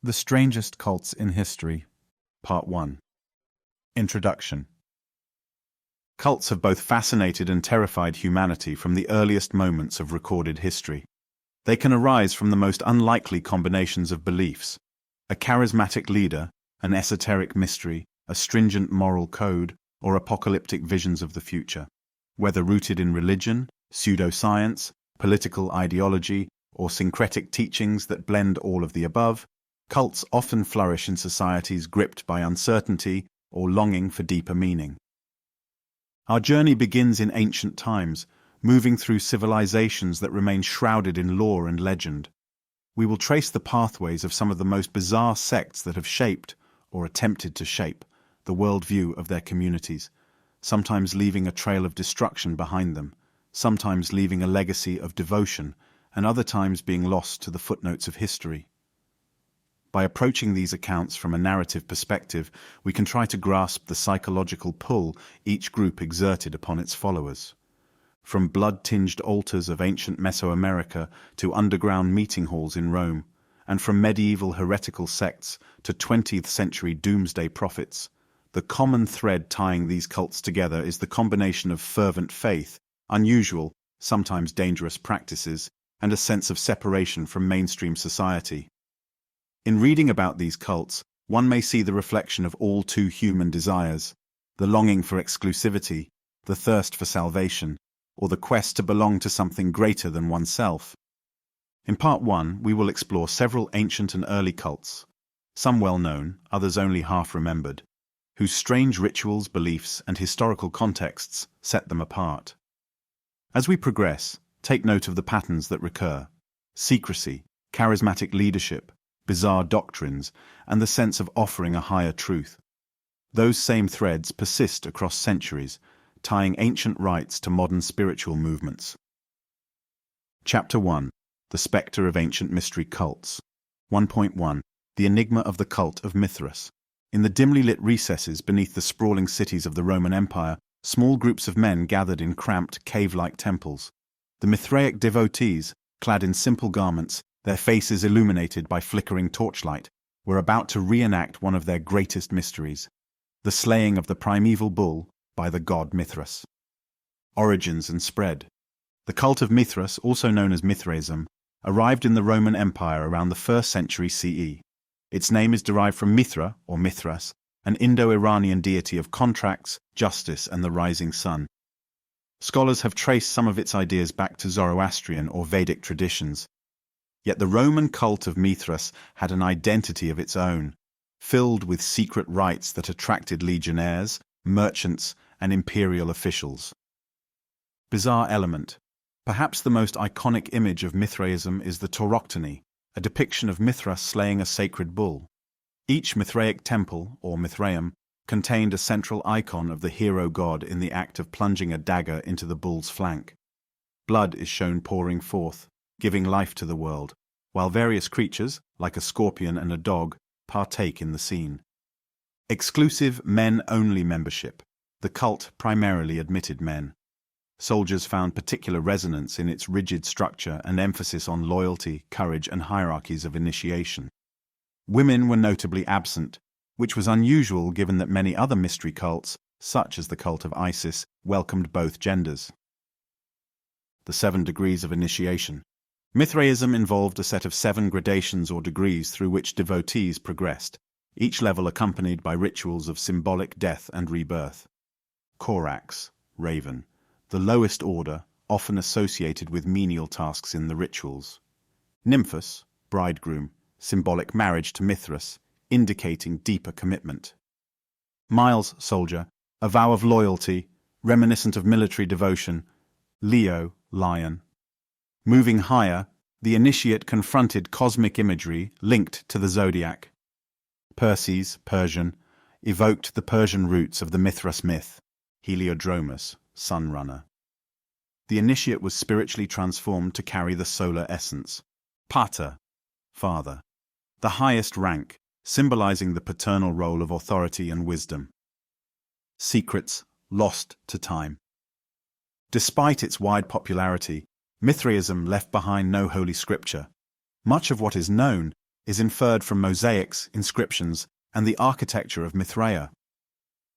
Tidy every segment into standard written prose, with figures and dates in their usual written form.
The Strangest Cults in History, Part 1. Introduction. Cults have both fascinated and terrified humanity from the earliest moments of recorded history. They can arise from the most unlikely combinations of beliefs: a charismatic leader, an esoteric mystery, a stringent moral code, or apocalyptic visions of the future. Whether rooted in religion, pseudoscience, political ideology, or syncretic teachings that blend all of the above, cults often flourish in societies gripped by uncertainty or longing for deeper meaning. Our journey begins in ancient times, moving through civilizations that remain shrouded in lore and legend. We will trace the pathways of some of the most bizarre sects that have shaped, or attempted to shape, the worldview of their communities, sometimes leaving a trail of destruction behind them, sometimes leaving a legacy of devotion, and other times being lost to the footnotes of history. By approaching these accounts from a narrative perspective, we can try to grasp the psychological pull each group exerted upon its followers. From blood-tinged altars of ancient Mesoamerica to underground meeting halls in Rome, and from medieval heretical sects to 20th century doomsday prophets, the common thread tying these cults together is the combination of fervent faith, unusual, sometimes dangerous practices, and a sense of separation from mainstream society. In reading about these cults, one may see the reflection of all too human desires: the longing for exclusivity, the thirst for salvation, or the quest to belong to something greater than oneself. In Part 1, we will explore several ancient and early cults, some well-known, others only half-remembered, whose strange rituals, beliefs, and historical contexts set them apart. As we progress, take note of the patterns that recur: secrecy, charismatic leadership, bizarre doctrines, and the sense of offering a higher truth. Those same threads persist across centuries, tying ancient rites to modern spiritual movements. Chapter 1. The Spectre of Ancient Mystery Cults. 1.1. The Enigma of the Cult of Mithras. In the dimly lit recesses beneath the sprawling cities of the Roman Empire, small groups of men gathered in cramped, cave-like temples. The mithraic devotees, clad in simple garments, their faces illuminated by flickering torchlight, were about to reenact one of their greatest mysteries: the slaying of the primeval bull by the god Mithras. Origins and spread. The cult of Mithras, also known as Mithraism, arrived in the Roman Empire around the 1st century CE. Its name is derived from Mithra, or Mithras, an Indo-Iranian deity of contracts, justice, and the rising sun. Scholars have traced some of its ideas back to Zoroastrian or Vedic traditions. Yet the Roman cult of Mithras had an identity of its own, filled with secret rites that attracted legionnaires, merchants, and imperial officials. Bizarre element. Perhaps the most iconic image of Mithraism is the tauroctony, a depiction of Mithras slaying a sacred bull. Each mithraic temple, or mithraeum, contained a central icon of the hero god in the act of plunging a dagger into the bull's flank. Blood is shown pouring forth, giving life to the world, while various creatures, like a scorpion and a dog, partake in the scene. Exclusive men-only membership. The cult primarily admitted men. Soldiers found particular resonance in its rigid structure and emphasis on loyalty, courage, and hierarchies of initiation. Women were notably absent, which was unusual given that many other mystery cults, such as the cult of Isis, welcomed both genders. The 7 degrees of initiation. Mithraism involved a set of 7 gradations or degrees through which devotees progressed, each level accompanied by rituals of symbolic death and rebirth. Corax, raven, the lowest order, often associated with menial tasks in the rituals. Nymphos, bridegroom, symbolic marriage to Mithras, indicating deeper commitment. Miles, soldier, a vow of loyalty, reminiscent of military devotion. Leo, lion. Moving higher, the initiate confronted cosmic imagery linked to the zodiac. Perses, Persian, evoked the Persian roots of the Mithras myth. Heliodromus, sunrunner. The initiate was spiritually transformed to carry the solar essence. Pater, father, the highest rank, symbolizing the paternal role of authority and wisdom. Secrets lost to time. Despite its wide popularity, Mithraism left behind no holy scripture. Much of what is known is inferred from mosaics, inscriptions, and the architecture of Mithraea.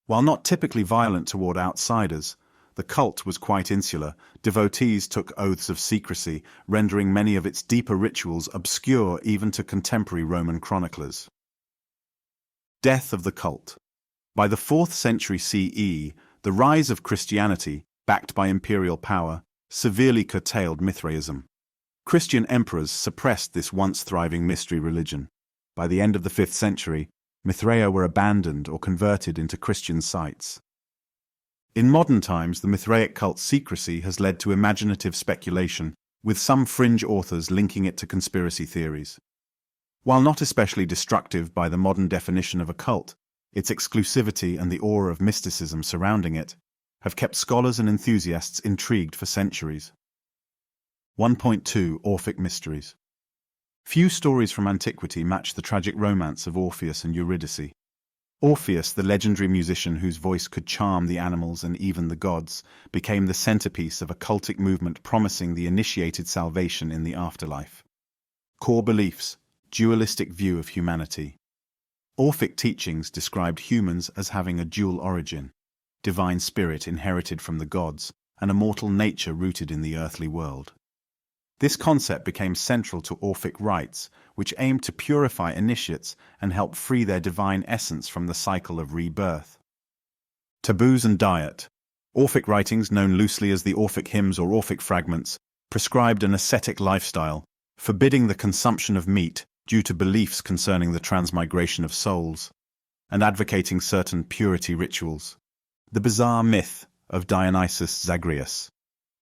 While not typically violent toward outsiders, the cult was quite insular. Devotees took oaths of secrecy, rendering many of its deeper rituals obscure even to contemporary Roman chroniclers. Death of the cult. By the 4th century CE, the rise of Christianity, backed by imperial power, severely curtailed Mithraism. Christian emperors suppressed this once thriving mystery religion. By the end of the 5th century, Mithraea were abandoned or converted into Christian sites. In modern times, the Mithraic cult's secrecy has led to imaginative speculation, with some fringe authors linking it to conspiracy theories. While not especially destructive by the modern definition of a cult, its exclusivity and the aura of mysticism surrounding it have kept scholars and enthusiasts intrigued for centuries. 1.2 Orphic Mysteries. Few stories from antiquity match the tragic romance of Orpheus and Eurydice. Orpheus, the legendary musician whose voice could charm the animals and even the gods, became the centerpiece of a cultic movement promising the initiated salvation in the afterlife. Core beliefs: dualistic view of humanity. Orphic teachings described humans as having a dual origin, divine spirit inherited from the gods, and a mortal nature rooted in the earthly world. This concept became central to Orphic rites, which aimed to purify initiates and help free their divine essence from the cycle of rebirth. Taboos and diet. Orphic writings, known loosely as the Orphic hymns or Orphic fragments, prescribed an ascetic lifestyle, forbidding the consumption of meat due to beliefs concerning the transmigration of souls, and advocating certain purity rituals. The bizarre myth of Dionysus Zagreus.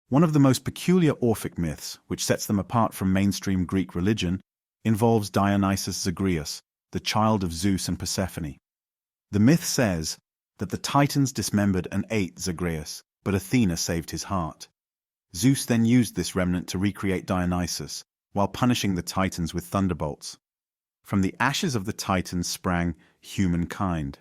One of the most peculiar Orphic myths, which sets them apart from mainstream Greek religion, involves Dionysus Zagreus, the child of Zeus and Persephone. The myth says that the Titans dismembered and ate Zagreus, but Athena saved his heart. Zeus then used this remnant to recreate Dionysus, while punishing the Titans with thunderbolts. From the ashes of the Titans sprang humankind.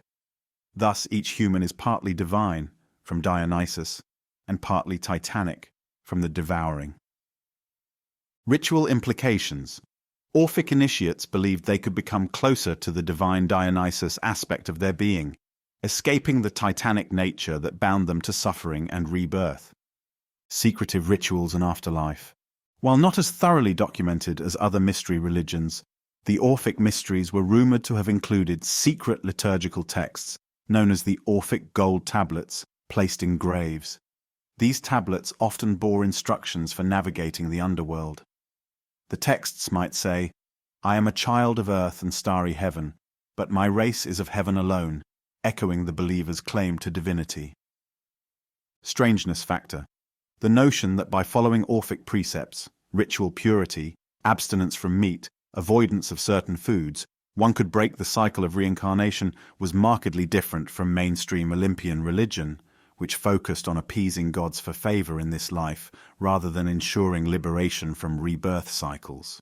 Thus each human is partly divine, from Dionysus, and partly titanic, from the devouring. Ritual implications. Orphic initiates believed they could become closer to the divine Dionysus aspect of their being, escaping the titanic nature that bound them to suffering and rebirth. Secretive rituals and afterlife. While not as thoroughly documented as other mystery religions, the Orphic mysteries were rumored to have included secret liturgical texts, known as the Orphic gold tablets, placed in graves. These tablets often bore instructions for navigating the underworld. The texts might say, "I am a child of earth and starry heaven, but my race is of heaven alone," echoing the believer's claim to divinity. Strangeness factor. The notion that by following Orphic precepts, ritual purity, abstinence from meat, avoidance of certain foods, one could break the cycle of reincarnation was markedly different from mainstream Olympian religion, which focused on appeasing gods for favor in this life rather than ensuring liberation from rebirth cycles.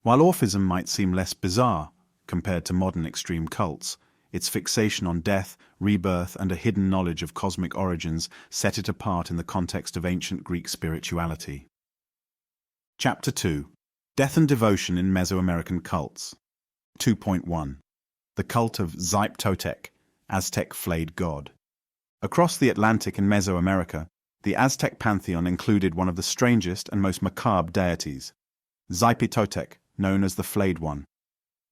While Orphism might seem less bizarre compared to modern extreme cults, its fixation on death, rebirth, and a hidden knowledge of cosmic origins set it apart in the context of ancient Greek spirituality. Chapter 2. Death and Devotion in Mesoamerican Cults. 2.1. The Cult of Xipe-Totec, Aztec Flayed God. Across the Atlantic and Mesoamerica, the Aztec pantheon included one of the strangest and most macabre deities, Xipe-Totec, known as the Flayed One.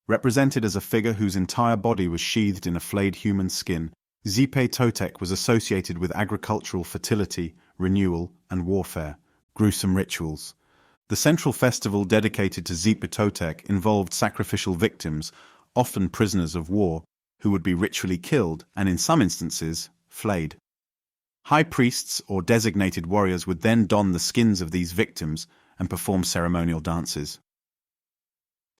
Represented as a figure whose entire body was sheathed in a flayed human skin, Xipe-Totec was associated with agricultural fertility, renewal, and warfare, gruesome rituals. The central festival dedicated to Xipe-Totec involved sacrificial victims, often prisoners of war, who would be ritually killed and, in some instances, flayed. High priests or designated warriors would then don the skins of these victims and perform ceremonial dances.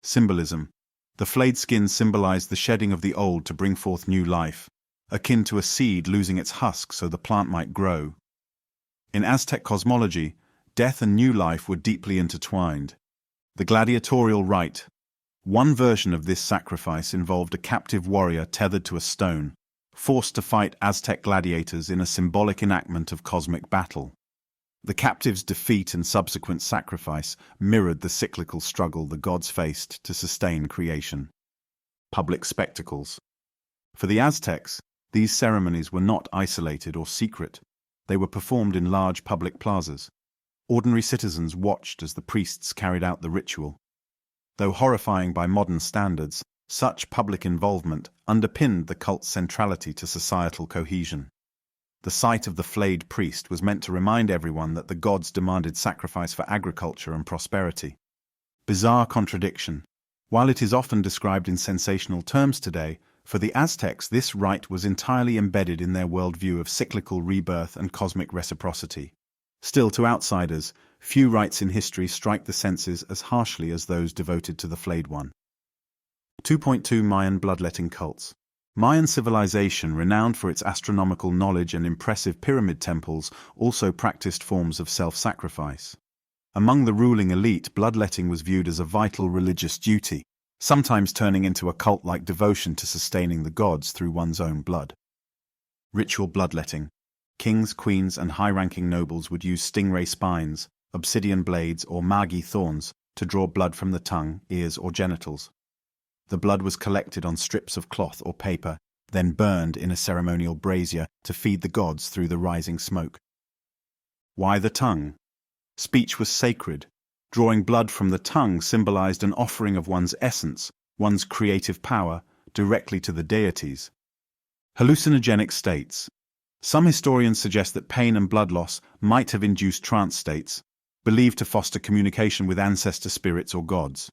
Symbolism. The flayed skin symbolized the shedding of the old to bring forth new life, akin to a seed losing its husk so the plant might grow. In Aztec cosmology, death and new life were deeply intertwined. The gladiatorial rite. One version of this sacrifice involved a captive warrior tethered to a stone, forced to fight Aztec gladiators in a symbolic enactment of cosmic battle. The captives' defeat and subsequent sacrifice mirrored the cyclical struggle the gods faced to sustain creation. Public spectacles. For the Aztecs, these ceremonies were not isolated or secret. They were performed in large public plazas. Ordinary citizens watched as the priests carried out the ritual. Though horrifying by modern standards, such public involvement underpinned the cult's centrality to societal cohesion. The sight of the flayed priest was meant to remind everyone that the gods demanded sacrifice for agriculture and prosperity. Bizarre contradiction. While it is often described in sensational terms today, for the Aztecs this rite was entirely embedded in their worldview of cyclical rebirth and cosmic reciprocity. Still, to outsiders, few rites in history strike the senses as harshly as those devoted to the flayed one. 2.2 Mayan bloodletting cults. Mayan civilization, renowned for its astronomical knowledge and impressive pyramid temples, also practiced forms of self-sacrifice. Among the ruling elite, bloodletting was viewed as a vital religious duty, sometimes turning into a cult-like devotion to sustaining the gods through one's own blood. Ritual bloodletting. Kings, queens, and high-ranking nobles would use stingray spines, obsidian blades, or magi thorns to draw blood from the tongue, ears, or genitals. The blood was collected on strips of cloth or paper, then burned in a ceremonial brazier to feed the gods through the rising smoke. Why the tongue? Speech was sacred. Drawing blood from the tongue symbolized an offering of one's essence, one's creative power, directly to the deities. Hallucinogenic states. Some historians suggest that pain and blood loss might have induced trance states, believed to foster communication with ancestor spirits or gods.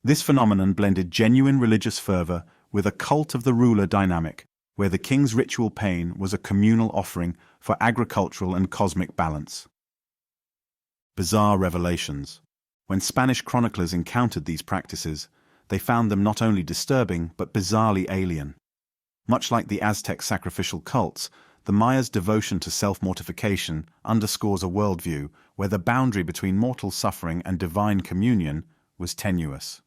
This phenomenon blended genuine religious fervor with a cult of the ruler dynamic, where the king's ritual pain was a communal offering for agricultural and cosmic balance. Bizarre revelations. When Spanish chroniclers encountered these practices, they found them not only disturbing but bizarrely alien. Much like the Aztec sacrificial cults, the Mayas' devotion to self-mortification underscores a worldview where the boundary between mortal suffering and divine communion was tenuous.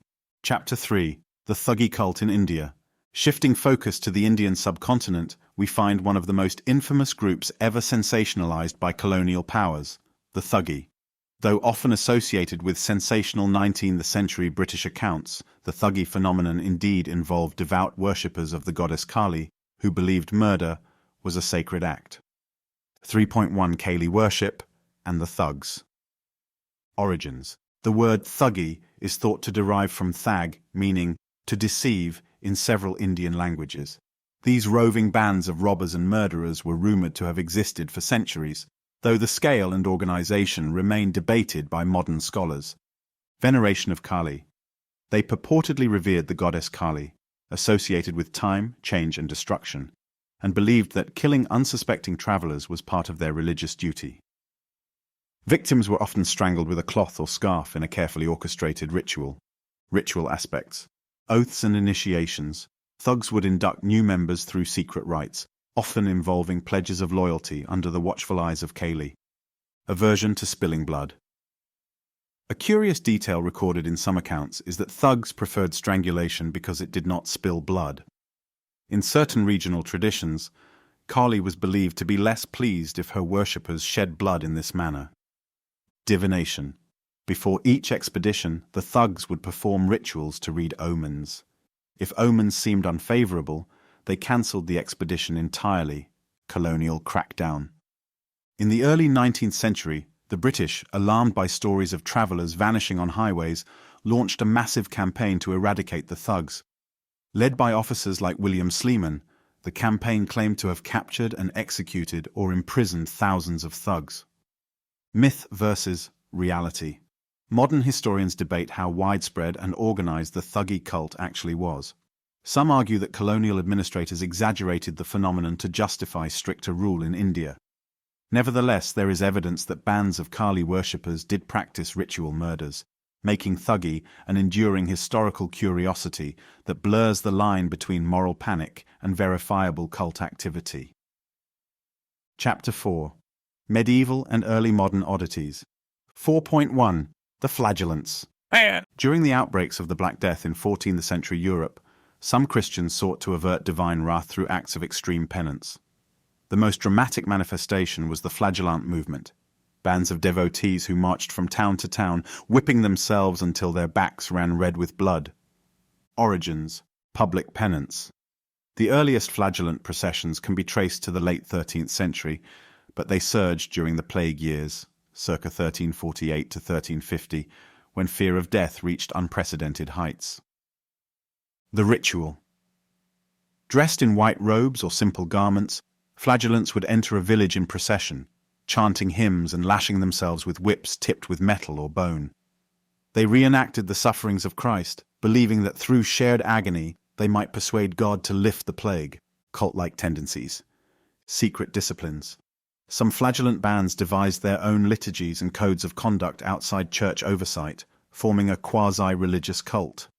Chapter 3. The Thuggy cult in India. Shifting focus to the Indian subcontinent, we find one of the most infamous groups ever sensationalized by colonial powers, the Thuggy. Though often associated with sensational 19th century British accounts, the Thuggy phenomenon indeed involved devout worshippers of the goddess Kali, who believed murder was a sacred act. 3.1 Kali worship and the Thugs. Origins. The word Thuggy is thought to derive from thag, meaning to deceive, in several Indian languages. These roving bands of robbers and murderers were rumored to have existed for centuries, though the scale and organization remain debated by modern scholars. Veneration of Kali. They purportedly revered the goddess Kali, associated with time, change, and destruction, and believed that killing unsuspecting travelers was part of their religious duty. Victims were often strangled with a cloth or scarf in a carefully orchestrated ritual. Ritual aspects. Oaths and initiations. Thugs would induct new members through secret rites, often involving pledges of loyalty under the watchful eyes of Kali. Aversion to spilling blood. A curious detail recorded in some accounts is that thugs preferred strangulation because it did not spill blood. In certain regional traditions, Kali was believed to be less pleased if her worshippers shed blood in this manner. Divination. Before each expedition, the thugs would perform rituals to read omens. If omens seemed unfavorable, they cancelled the expedition entirely. Colonial crackdown. In the early 19th century, the British, alarmed by stories of travelers vanishing on highways, launched a massive campaign to eradicate the thugs. Led by officers like William Sleeman, the campaign claimed to have captured and executed or imprisoned thousands of thugs. Myth versus reality. Modern historians debate how widespread and organized the Thuggy cult actually was. Some argue that colonial administrators exaggerated the phenomenon to justify stricter rule in India. Nevertheless, there is evidence that bands of Kali worshippers did practice ritual murders, making Thuggy an enduring historical curiosity that blurs the line between moral panic and verifiable cult activity. Chapter 4. Medieval and Early Modern Oddities. 4.1. The Flagellants. During the outbreaks of the Black Death in 14th century Europe, some Christians sought to avert divine wrath through acts of extreme penance. The most dramatic manifestation was the flagellant movement. bands of devotees who marched from town to town, whipping themselves until their backs ran red with blood. Origins: public penance. The earliest flagellant processions can be traced to the late 13th century, but they surged during the plague years, circa 1348 to 1350, when fear of death reached unprecedented heights. The ritual. Dressed in white robes or simple garments, flagellants would enter a village in procession, chanting hymns and lashing themselves with whips tipped with metal or bone. They reenacted the sufferings of Christ, believing that through shared agony they might persuade God to lift the plague. Cult-like tendencies. Secret disciplines. Some flagellant bands devised their own liturgies and codes of conduct outside church oversight, forming a quasi-religious cult.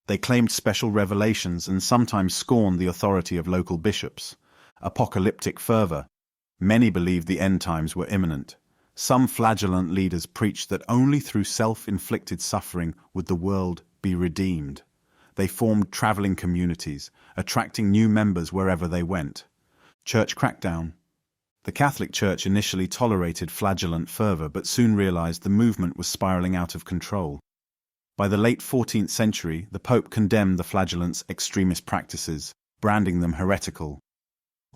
They claimed special revelations and sometimes scorned the authority of local bishops. Apocalyptic fervor. Many believed the end times were imminent. Some flagellant leaders preached that only through self-inflicted suffering would the world be redeemed. They formed traveling communities, attracting new members wherever they went. Church crackdown. The Catholic Church initially tolerated flagellant fervor but soon realized the movement was spiraling out of control. By the late 14th century, the Pope condemned the flagellants' extremist practices, branding them heretical.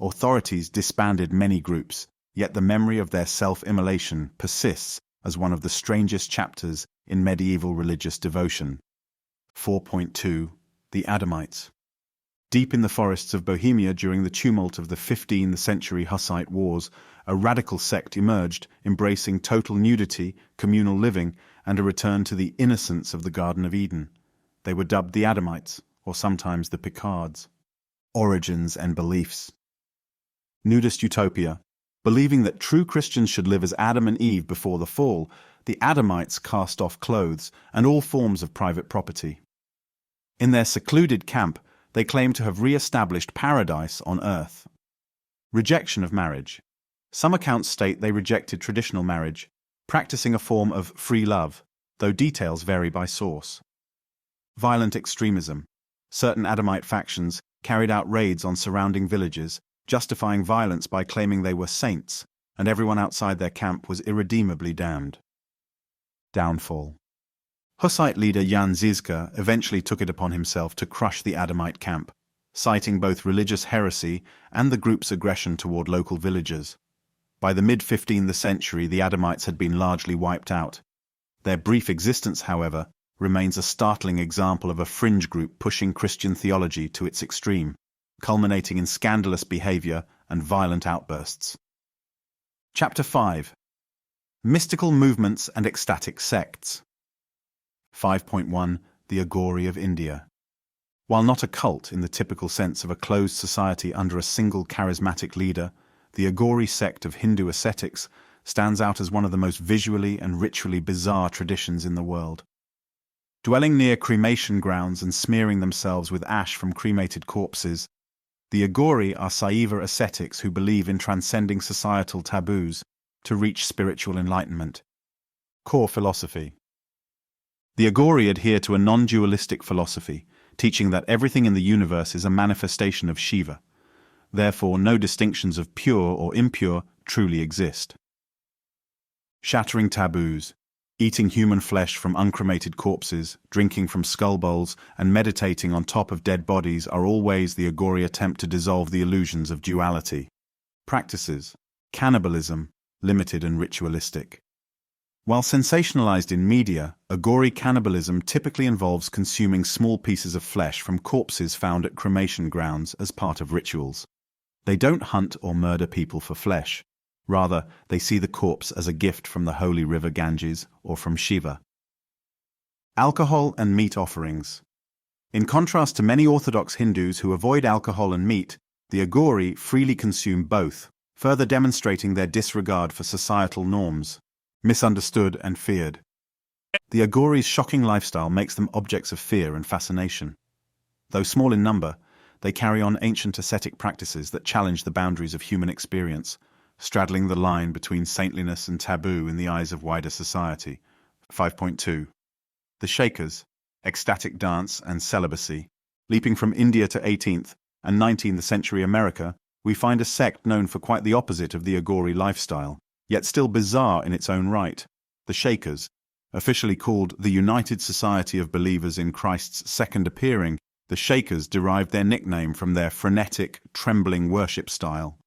Authorities disbanded many groups, yet the memory of their self-immolation persists as one of the strangest chapters in medieval religious devotion. 4.2. The Adamites. Deep in the forests of Bohemia during the tumult of the 15th century Hussite Wars, a radical sect emerged, embracing total nudity, communal living, and a return to the innocence of the Garden of Eden. They were dubbed the Adamites, or sometimes the Picards. Origins and beliefs. Nudist utopia. Believing that true Christians should live as Adam and Eve before the fall, the Adamites cast off clothes and all forms of private property. In their secluded camp, they claim to have re-established paradise on earth. Rejection of marriage. Some accounts state they rejected traditional marriage, practicing a form of free love, though details vary by source. Violent extremism. Certain Adamite factions carried out raids on surrounding villages, justifying violence by claiming they were saints, and everyone outside their camp was irredeemably damned. Downfall. Hussite leader Jan Žižka eventually took it upon himself to crush the Adamite camp, citing both religious heresy and the group's aggression toward local villagers. By the mid-15th century, the Adamites had been largely wiped out. Their brief existence, however, remains a startling example of a fringe group pushing Christian theology to its extreme, culminating in scandalous behavior and violent outbursts. Chapter 5. Mystical movements and ecstatic sects. 5.1. The Agori of India. While not a cult in the typical sense of a closed society under a single charismatic leader, the Agori sect of Hindu ascetics stands out as one of the most visually and ritually bizarre traditions in the world. Dwelling near cremation grounds and smearing themselves with ash from cremated corpses, the Agori are Saiva ascetics who believe in transcending societal taboos to reach spiritual enlightenment. Core philosophy. The Agori adhere to a non-dualistic philosophy, teaching that everything in the universe is a manifestation of Shiva. Therefore, no distinctions of pure or impure truly exist. Shattering taboos. Eating human flesh from uncremated corpses, drinking from skull bowls, and meditating on top of dead bodies are all ways the Agori attempt to dissolve the illusions of duality. Practices. Cannibalism, limited and ritualistic. While sensationalized in media, Agori cannibalism typically involves consuming small pieces of flesh from corpses found at cremation grounds as part of rituals. They don't hunt or murder people for flesh. Rather, they see the corpse as a gift from the holy river Ganges or from Shiva. Alcohol and meat offerings. In contrast to many Orthodox Hindus who avoid alcohol and meat, the Agori freely consume both, further demonstrating their disregard for societal norms, misunderstood and feared. The Agori's shocking lifestyle makes them objects of fear and fascination. Though small in number, they carry on ancient ascetic practices that challenge the boundaries of human experience, straddling the line between saintliness and taboo in the eyes of wider society. 5.2. The Shakers, ecstatic dance and celibacy. Leaping from India to 18th and 19th century America, we find a sect known for quite the opposite of the Agori lifestyle, yet still bizarre in its own right. The Shakers, officially called the United Society of Believers in Christ's Second Appearing, the Shakers derived their nickname from their frenetic, trembling worship style.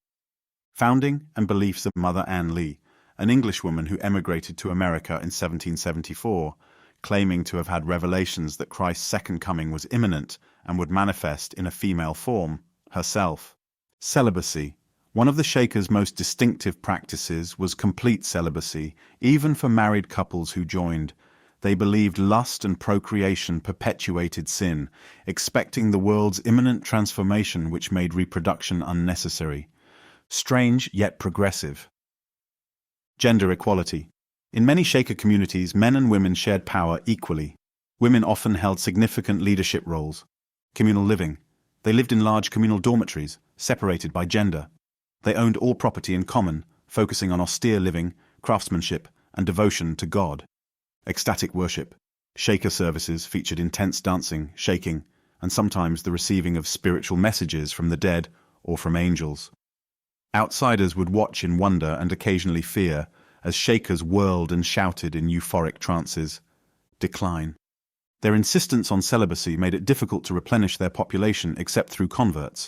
Founding and beliefs of Mother Ann Lee, an Englishwoman who emigrated to America in 1774, claiming to have had revelations that Christ's second coming was imminent and would manifest in a female form, herself. Celibacy. One of the Shakers' most distinctive practices was complete celibacy, even for married couples who joined. They believed lust and procreation perpetuated sin, expecting the world's imminent transformation which made reproduction unnecessary. Strange yet progressive. Gender equality. In many Shaker communities, men and women shared power equally. Women often held significant leadership roles. Communal living. They lived in large communal dormitories, separated by gender. They owned all property in common, focusing on austere living, craftsmanship, and devotion to God. Ecstatic worship. Shaker services featured intense dancing, shaking, and sometimes the receiving of spiritual messages from the dead or from angels. Outsiders would watch in wonder and occasionally fear as Shakers whirled and shouted in euphoric trances. Decline. Their insistence on celibacy made it difficult to replenish their population except through converts.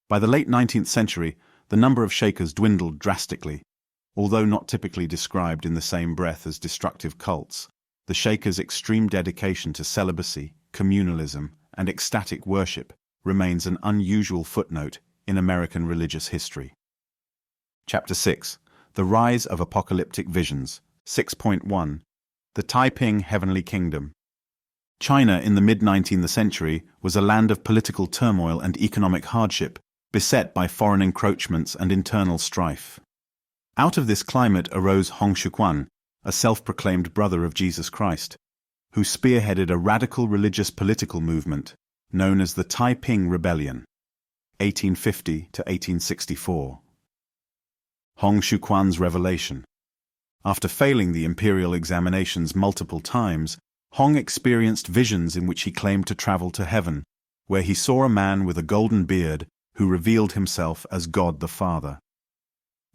By the late 19th century, the number of Shakers dwindled drastically. Although not typically described in the same breath as destructive cults, the Shakers' extreme dedication to celibacy, communalism, and ecstatic worship remains an unusual footnote in American religious history. Chapter 6. The Rise of Apocalyptic Visions. 6.1. The Taiping Heavenly Kingdom. China in the mid-19th century was a land of political turmoil and economic hardship, beset by foreign encroachments and internal strife. Out of this climate arose Hong Xiuquan, a self-proclaimed brother of Jesus Christ, who spearheaded a radical religious political movement known as the Taiping Rebellion, 1850 to 1864. Hong Xiuquan's revelation. After failing the imperial examinations multiple times, Hong experienced visions in which he claimed to travel to heaven, where he saw a man with a golden beard who revealed himself as God the Father.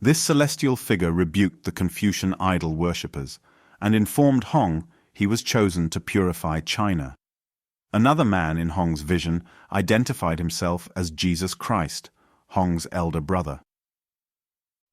This celestial figure rebuked the Confucian idol worshippers and informed Hong he was chosen to purify China. Another man in Hong's vision identified himself as Jesus Christ, Hong's elder brother.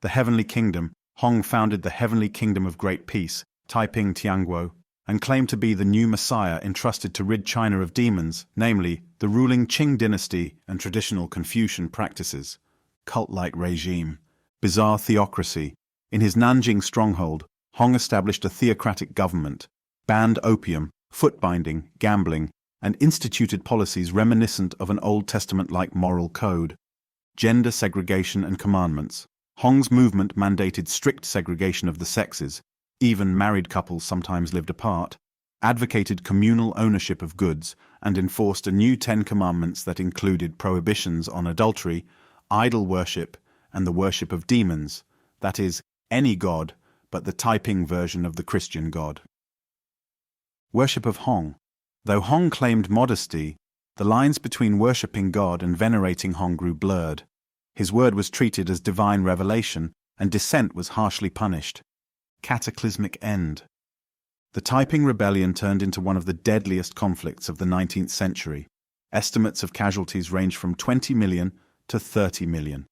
The Heavenly Kingdom. Hong founded the Heavenly Kingdom of Great Peace, Taiping Tianguo, and claimed to be the new Messiah entrusted to rid China of demons, namely the ruling Qing dynasty and traditional Confucian practices, cult-like regime, bizarre theocracy. In his Nanjing stronghold, Hong established a theocratic government, banned opium, foot-binding, gambling, and instituted policies reminiscent of an Old Testament-like moral code. Gender segregation and commandments. Hong's movement mandated strict segregation of the sexes. Even married couples sometimes lived apart, advocated communal ownership of goods, and enforced a new 10 Commandments that included prohibitions on adultery, idol worship, and the worship of demons, that is, any god but the Taiping version of the Christian god. Worship of Hong. Though Hong claimed modesty, the lines between worshipping God and venerating Hong grew blurred. His word was treated as divine revelation, and dissent was harshly punished. Cataclysmic end. The Taiping Rebellion turned into one of the deadliest conflicts of the 19th century. Estimates of casualties range from 20 million to 30 million.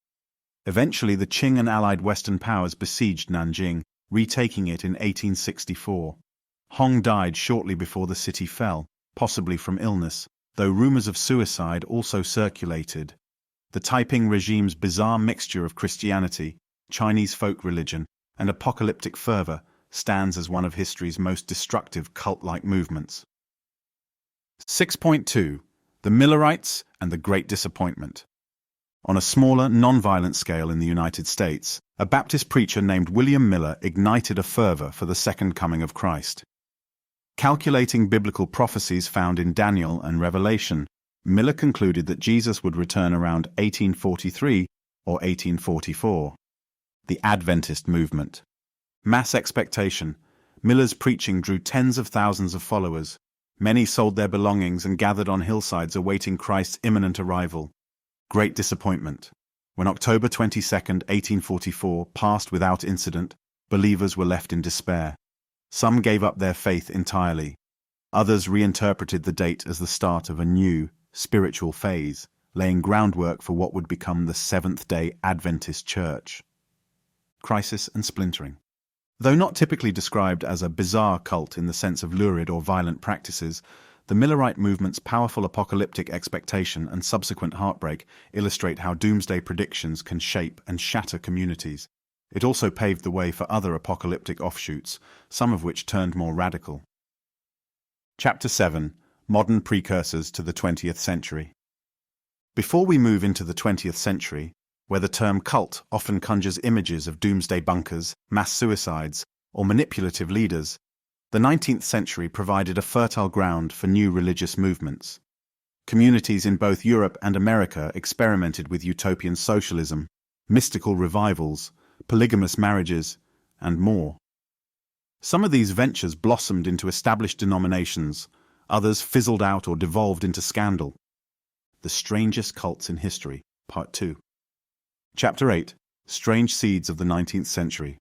Eventually, the Qing and allied Western powers besieged Nanjing, retaking it in 1864. Hong died shortly before the city fell, possibly from illness, though rumors of suicide also circulated. The Taiping regime's bizarre mixture of Christianity, Chinese folk religion, and apocalyptic fervor stands as one of history's most destructive cult-like movements. 6.2. The Millerites and the Great Disappointment. On a smaller, non-violent scale in the United States, a Baptist preacher named William Miller ignited a fervor for the second coming of Christ. Calculating biblical prophecies found in Daniel and Revelation, Miller concluded that Jesus would return around 1843 or 1844. The Adventist movement. Mass expectation. Miller's preaching drew tens of thousands of followers. Many sold their belongings and gathered on hillsides awaiting Christ's imminent arrival. Great disappointment. When October 22, 1844 passed without incident, believers were left in despair. Some gave up their faith entirely. Others reinterpreted the date as the start of a new, spiritual phase, laying groundwork for what would become the Seventh-day Adventist Church. Crisis and splintering. Though not typically described as a bizarre cult in the sense of lurid or violent practices, the Millerite movement's powerful apocalyptic expectation and subsequent heartbreak illustrate how doomsday predictions can shape and shatter communities. It also paved the way for other apocalyptic offshoots, some of which turned more radical. Chapter 7. Modern Precursors to the 20th Century. Before we move into the 20th century, where the term cult often conjures images of doomsday bunkers, mass suicides, or manipulative leaders, the 19th century provided a fertile ground for new religious movements. Communities in both Europe and America experimented with utopian socialism, mystical revivals, polygamous marriages, and more. Some of these ventures blossomed into established denominations, others fizzled out or devolved into scandal. The Strangest Cults in History, Part 2. Chapter 8. Strange Seeds of the 19th Century.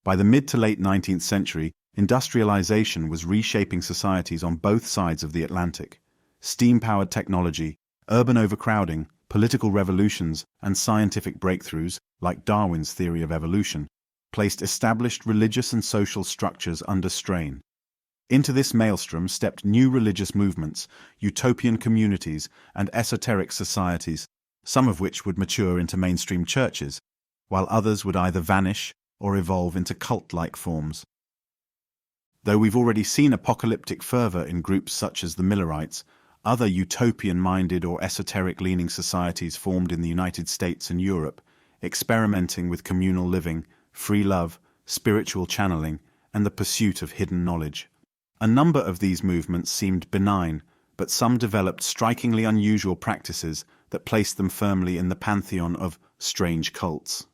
By the mid to late 19th century, industrialization was reshaping societies on both sides of the Atlantic. Steam-powered technology, urban overcrowding, political revolutions, and scientific breakthroughs, like Darwin's theory of evolution, placed established religious and social structures under strain. Into this maelstrom stepped new religious movements, utopian communities, and esoteric societies, some of which would mature into mainstream churches, while others would either vanish or evolve into cult-like forms. Though we've already seen apocalyptic fervor in groups such as the Millerites, other utopian-minded or esoteric-leaning societies formed in the United States and Europe, experimenting with communal living, free love, spiritual channeling, and the pursuit of hidden knowledge. A number of these movements seemed benign, but some developed strikingly unusual practices that placed them firmly in the pantheon of strange cults.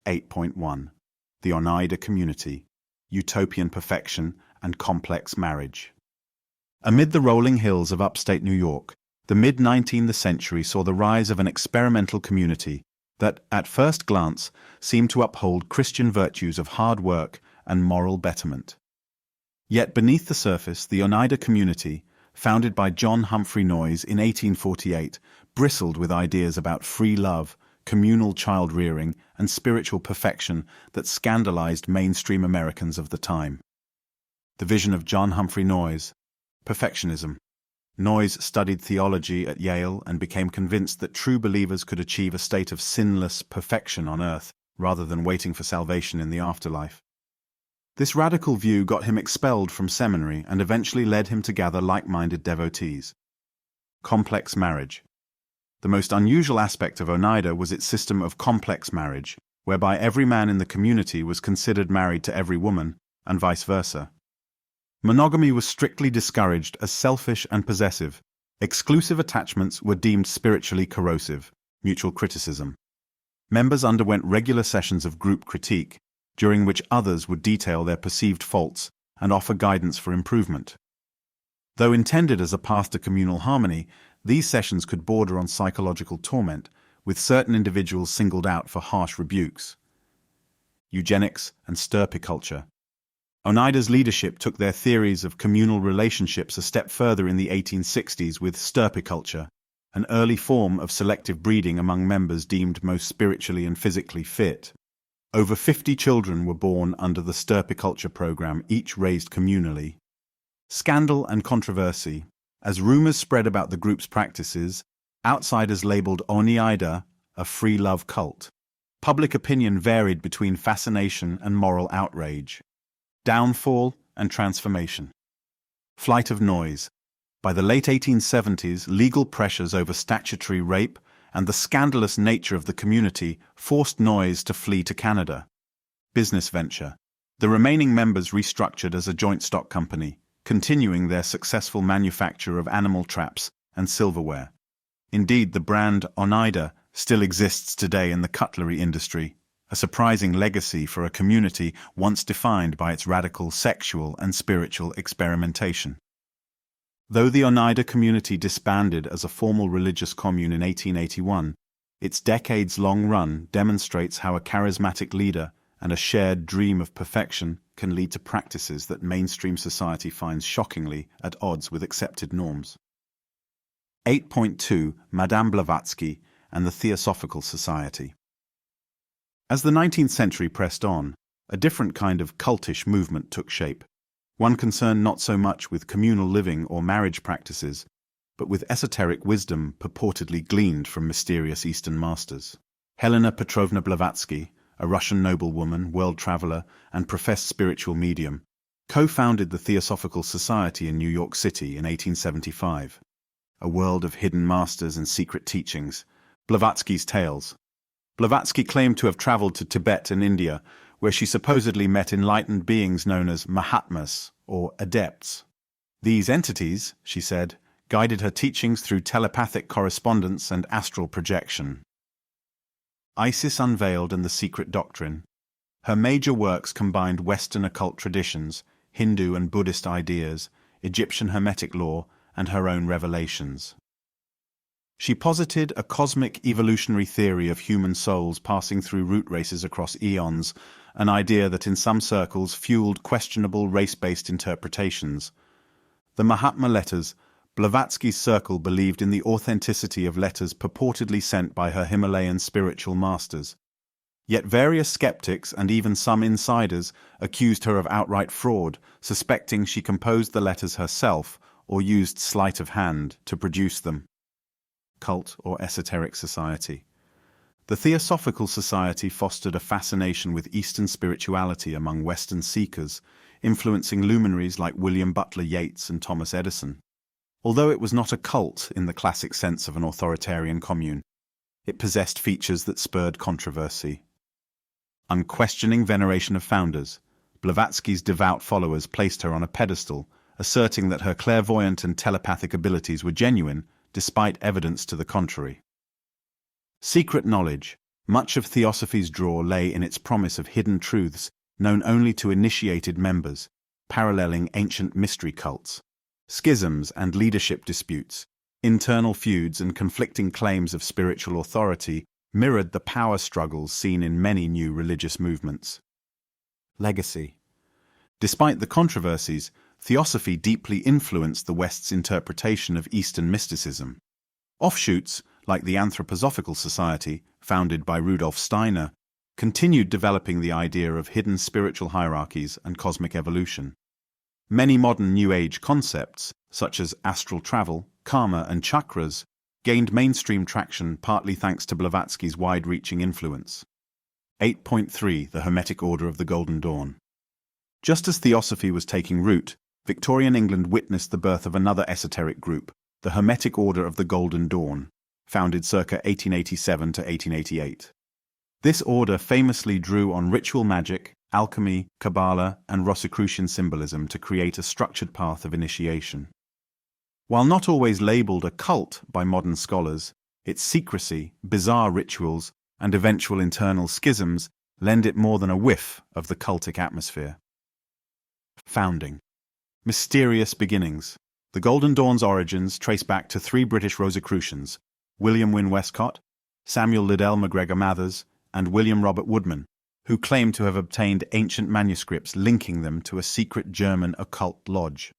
8.1. The Oneida Community, Utopian Perfection, and Complex Marriage. Amid the rolling hills of upstate New York, the mid-19th century saw the rise of an experimental community that, at first glance, seemed to uphold Christian virtues of hard work and moral betterment. Yet beneath the surface, the Oneida Community, founded by John Humphrey Noyes in 1848, bristled with ideas about free love, communal child-rearing, and spiritual perfection that scandalized mainstream Americans of the time. The vision of John Humphrey Noyes: perfectionism. Noyes studied theology at Yale and became convinced that true believers could achieve a state of sinless perfection on earth rather than waiting for salvation in the afterlife. This radical view got him expelled from seminary and eventually led him to gather like-minded devotees. Complex marriage. The most unusual aspect of Oneida was its system of complex marriage, whereby every man in the community was considered married to every woman, and vice versa. Monogamy was strictly discouraged as selfish and possessive. Exclusive attachments were deemed spiritually corrosive, mutual criticism. Members underwent regular sessions of group critique, during which others would detail their perceived faults and offer guidance for improvement. Though intended as a path to communal harmony, these sessions could border on psychological torment, with certain individuals singled out for harsh rebukes. Eugenics and stirpiculture. Oneida's leadership took their theories of communal relationships a step further in the 1860s with stirpiculture, an early form of selective breeding among members deemed most spiritually and physically fit. Over 50 children were born under the stirpiculture program, each raised communally. Scandal and controversy. As rumors spread about the group's practices, outsiders labeled Oneida a free love cult. Public opinion varied between fascination and moral outrage. Downfall and transformation. Flight of Noyes. By the late 1870s, legal pressures over statutory rape and the scandalous nature of the community forced Noyes to flee to Canada. Business venture. The remaining members restructured as a joint stock company, continuing their successful manufacture of animal traps and silverware. Indeed, the brand Oneida still exists today in the cutlery industry, a surprising legacy for a community once defined by its radical sexual and spiritual experimentation. Though the Oneida community disbanded as a formal religious commune in 1881, its decades-long run demonstrates how a charismatic leader and a shared dream of perfection can lead to practices that mainstream society finds shockingly at odds with accepted norms. 8.2 Madame Blavatsky and the Theosophical Society. As the 19th century pressed on, a different kind of cultish movement took shape, one concerned not so much with communal living or marriage practices, but with esoteric wisdom purportedly gleaned from mysterious Eastern masters. Helena Petrovna Blavatsky, a Russian noblewoman, world traveler, and professed spiritual medium, co-founded the Theosophical Society in New York City in 1875. A world of hidden masters and secret teachings, Blavatsky's tales. Blavatsky claimed to have traveled to Tibet and India, where she supposedly met enlightened beings known as Mahatmas, or adepts. These entities, she said, guided her teachings through telepathic correspondence and astral projection. Isis Unveiled and the Secret Doctrine. Her major works combined Western occult traditions, Hindu and Buddhist ideas, Egyptian Hermetic law, and her own revelations. She posited a cosmic evolutionary theory of human souls passing through root races across eons, an idea that in some circles fueled questionable race-based interpretations. The Mahatma letters. Blavatsky's circle believed in the authenticity of letters purportedly sent by her Himalayan spiritual masters. Yet various skeptics and even some insiders accused her of outright fraud, suspecting she composed the letters herself or used sleight of hand to produce them. Cult or Esoteric Society. The Theosophical Society fostered a fascination with Eastern spirituality among Western seekers, influencing luminaries like William Butler Yeats and Thomas Edison. Although it was not a cult in the classic sense of an authoritarian commune, it possessed features that spurred controversy. Unquestioning veneration of founders, Blavatsky's devout followers placed her on a pedestal, asserting that her clairvoyant and telepathic abilities were genuine, despite evidence to the contrary. Secret knowledge. Much of Theosophy's draw lay in its promise of hidden truths known only to initiated members, paralleling ancient mystery cults. Schisms and leadership disputes, internal feuds and conflicting claims of spiritual authority mirrored the power struggles seen in many new religious movements. Legacy. Despite the controversies, Theosophy deeply influenced the West's interpretation of Eastern mysticism. Offshoots, like the Anthroposophical Society, founded by Rudolf Steiner, continued developing the idea of hidden spiritual hierarchies and cosmic evolution. Many modern New Age concepts, such as astral travel, karma, and chakras, gained mainstream traction partly thanks to Blavatsky's wide-reaching influence. 8.3 The Hermetic Order of the Golden Dawn. Just as Theosophy was taking root, Victorian England witnessed the birth of another esoteric group, the Hermetic Order of the Golden Dawn, founded circa 1887 to 1888. This order famously drew on ritual magic, alchemy, Kabbalah, and Rosicrucian symbolism to create a structured path of initiation. While not always labeled a cult by modern scholars, its secrecy, bizarre rituals, and eventual internal schisms lend it more than a whiff of the cultic atmosphere. Founding. Mysterious beginnings. The Golden Dawn's origins trace back to three British Rosicrucians, William Wynne Westcott, Samuel Liddell MacGregor Mathers, and William Robert Woodman, who claim to have obtained ancient manuscripts linking them to a secret German occult lodge.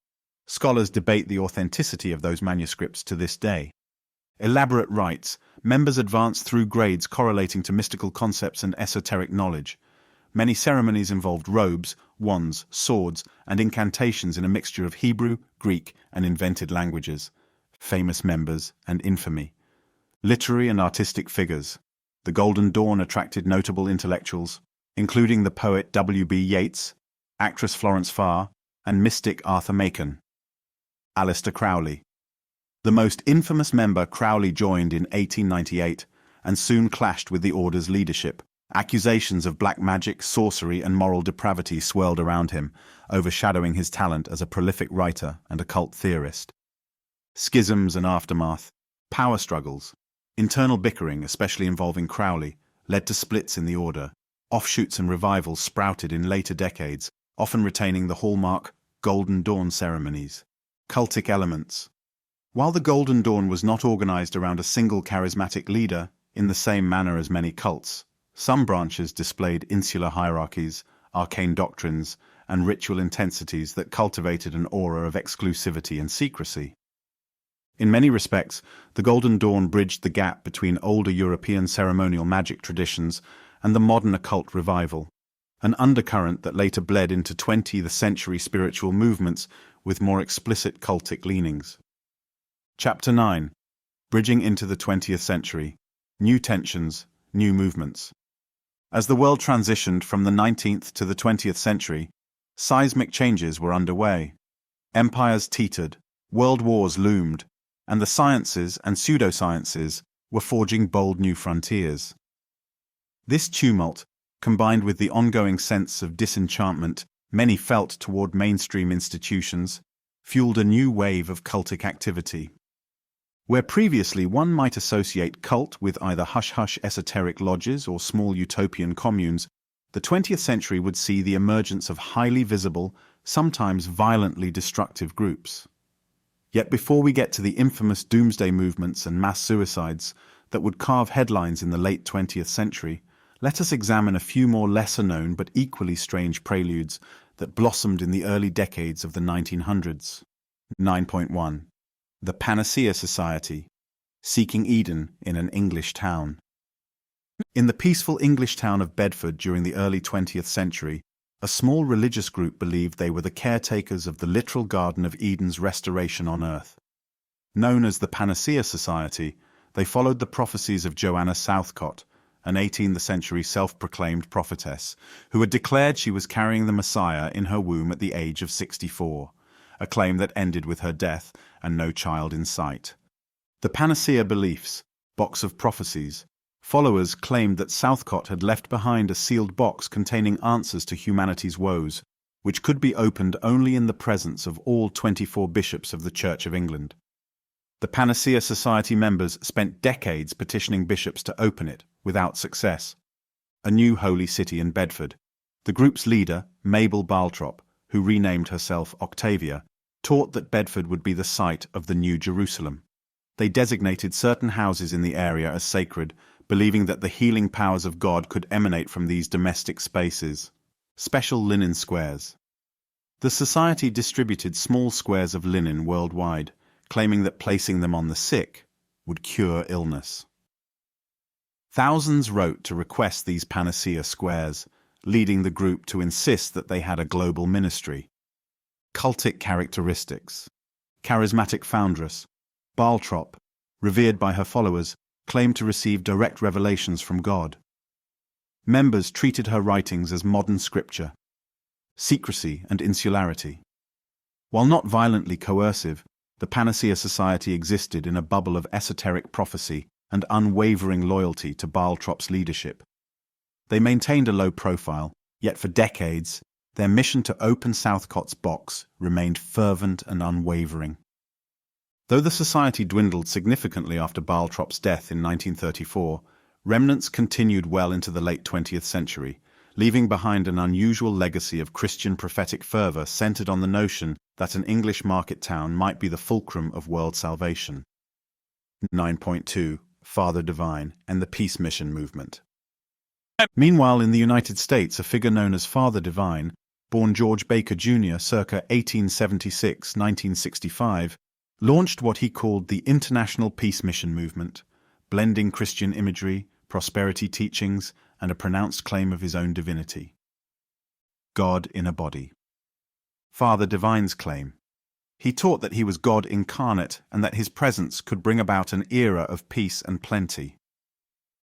Scholars debate the authenticity of those manuscripts to this day. Elaborate rites, members advance through grades correlating to mystical concepts and esoteric knowledge. Many ceremonies involved robes, wands, swords, and incantations in a mixture of Hebrew, Greek, and invented languages. Famous members and infamy. Literary and artistic figures. The Golden Dawn attracted notable intellectuals, including the poet W.B. Yeats, actress Florence Farr, and mystic Arthur Machen. Aleister Crowley. The most infamous member Crowley joined in 1898 and soon clashed with the order's leadership. Accusations of black magic, sorcery, and moral depravity swirled around him, overshadowing his talent as a prolific writer and occult theorist. Schisms and aftermath. Power struggles. Internal bickering, especially involving Crowley, led to splits in the order. Offshoots and revivals sprouted in later decades, often retaining the hallmark Golden Dawn ceremonies. Cultic elements. While the Golden Dawn was not organized around a single charismatic leader, in the same manner as many cults, Some branches displayed insular hierarchies, arcane doctrines, and ritual intensities that cultivated an aura of exclusivity and secrecy. In many respects, the Golden Dawn bridged the gap between older European ceremonial magic traditions and the modern occult revival, an undercurrent that later bled into 20th century spiritual movements with more explicit cultic leanings. Chapter 9. Bridging into the 20th century. New tensions, new movements. As the world transitioned from the 19th to the 20th century, seismic changes were underway. Empires teetered, world wars loomed, and the sciences and pseudosciences were forging bold new frontiers. This tumult, combined with the ongoing sense of disenchantment many felt toward mainstream institutions, fueled a new wave of cultic activity. Where previously one might associate cult with either hush-hush esoteric lodges or small utopian communes, the 20th century would see the emergence of highly visible, sometimes violently destructive groups. Yet before we get to the infamous doomsday movements and mass suicides that would carve headlines in the late 20th century, let us examine a few more lesser-known but equally strange preludes that blossomed in the early decades of the 1900s. 9.1. The Panacea Society, seeking Eden in an English town. In the peaceful English town of Bedford during the early 20th century, a small religious group believed they were the caretakers of the literal Garden of Eden's restoration on earth. Known as the Panacea Society, they followed the prophecies of Joanna Southcott, an 18th century self-proclaimed prophetess, who had declared she was carrying the Messiah in her womb at the age of 64, a claim that ended with her death and no child in sight. The Panacea beliefs, box of prophecies, followers claimed that Southcott had left behind a sealed box containing answers to humanity's woes, which could be opened only in the presence of all 24 bishops of the Church of England. The Panacea Society members spent decades petitioning bishops to open it, without success. A new holy city in Bedford. The group's leader, Mabel Baltrop, who renamed herself Octavia, taught that Bedford would be the site of the New Jerusalem. They designated certain houses in the area as sacred, believing that the healing powers of God could emanate from these domestic spaces. Special linen squares. The society distributed small squares of linen worldwide, claiming that placing them on the sick would cure illness. Thousands wrote to request these panacea squares, leading the group to insist that they had a global ministry. Cultic characteristics. Charismatic foundress, Baltrop, revered by her followers, claimed to receive direct revelations from God. Members treated her writings as modern scripture. Secrecy and insularity. While not violently coercive, the Panacea Society existed in a bubble of esoteric prophecy and unwavering loyalty to Baltrop's leadership. They maintained a low profile, yet for decades, their mission to open Southcott's box remained fervent and unwavering. Though the society dwindled significantly after Baltrop's death in 1934, remnants continued well into the late 20th century, leaving behind an unusual legacy of Christian prophetic fervor centered on the notion that an English market town might be the fulcrum of world salvation. 9.2. Father Divine and the Peace Mission Movement. Meanwhile, in the United States, a figure known as Father Divine, born George Baker Jr. circa 1876-1965, launched what he called the International Peace Mission Movement, blending Christian imagery, prosperity teachings, and a pronounced claim of his own divinity. God in a body. Father Divine's claim. He taught that he was God incarnate and that his presence could bring about an era of peace and plenty.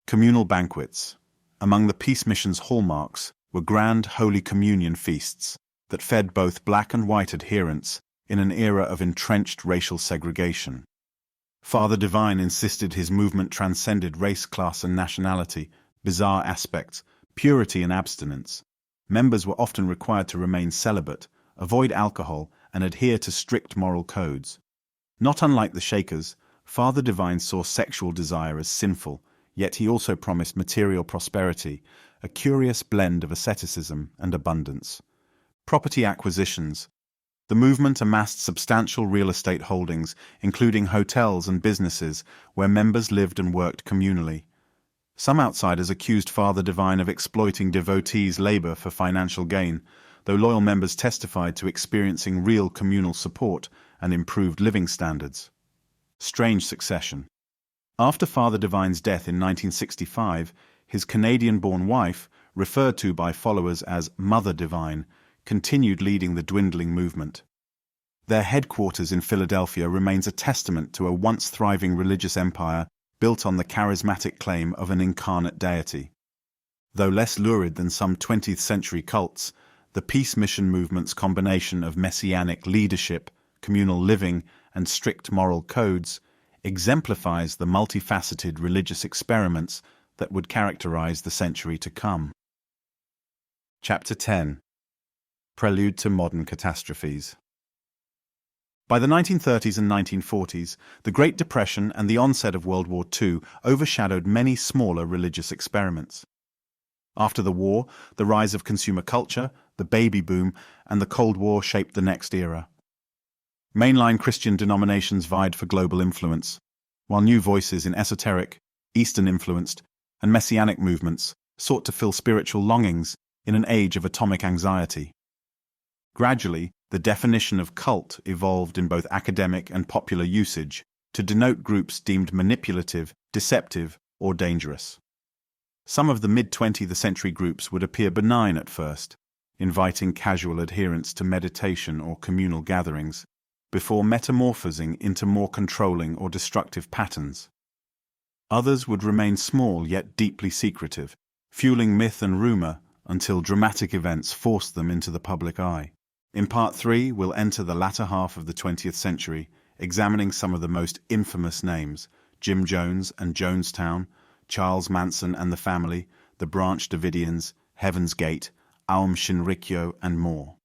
Communal banquets. Among the peace mission's hallmarks were grand Holy Communion feasts that fed both black and white adherents in an era of entrenched racial segregation. Father Divine insisted his movement transcended race, class, and nationality, bizarre aspects, purity and abstinence. Members were often required to remain celibate, avoid alcohol, and adhere to strict moral codes. Not unlike the Shakers, Father Divine saw sexual desire as sinful, yet he also promised material prosperity, a curious blend of asceticism and abundance. Property acquisitions. The movement amassed substantial real estate holdings, including hotels and businesses where members lived and worked communally. Some outsiders accused Father Divine of exploiting devotees' labor for financial gain, though loyal members testified to experiencing real communal support and improved living standards. Strange succession. After Father Divine's death in 1965, his Canadian-born wife, referred to by followers as Mother Divine, continued leading the dwindling movement. Their headquarters in Philadelphia remains a testament to a once thriving religious empire built on the charismatic claim of an incarnate deity. Though less lurid than some 20th century cults, the peace mission movement's combination of messianic leadership, communal living, and strict moral codes exemplifies the multifaceted religious experiments that would characterize the century to come. Chapter 10. Prelude to Modern Catastrophes. By the 1930s and 1940s, the Great Depression and the onset of World War II overshadowed many smaller religious experiments. After the war, the rise of consumer culture, the baby boom, and the Cold War shaped the next era. Mainline Christian denominations vied for global influence, while new voices in esoteric, Eastern-influenced, and messianic movements sought to fill spiritual longings in an age of atomic anxiety. Gradually, the definition of cult evolved in both academic and popular usage to denote groups deemed manipulative, deceptive, or dangerous. Some of the mid-20th century groups would appear benign at first, inviting casual adherents to meditation or communal gatherings, before metamorphosing into more controlling or destructive patterns. Others would remain small yet deeply secretive, fueling myth and rumor until dramatic events forced them into the public eye. In Part 3, we'll enter the latter half of the 20th century, examining some of the most infamous names: Jim Jones and Jonestown, Charles Manson and the Family, the Branch Davidians, Heaven's Gate, Aum Shinrikyo, and more.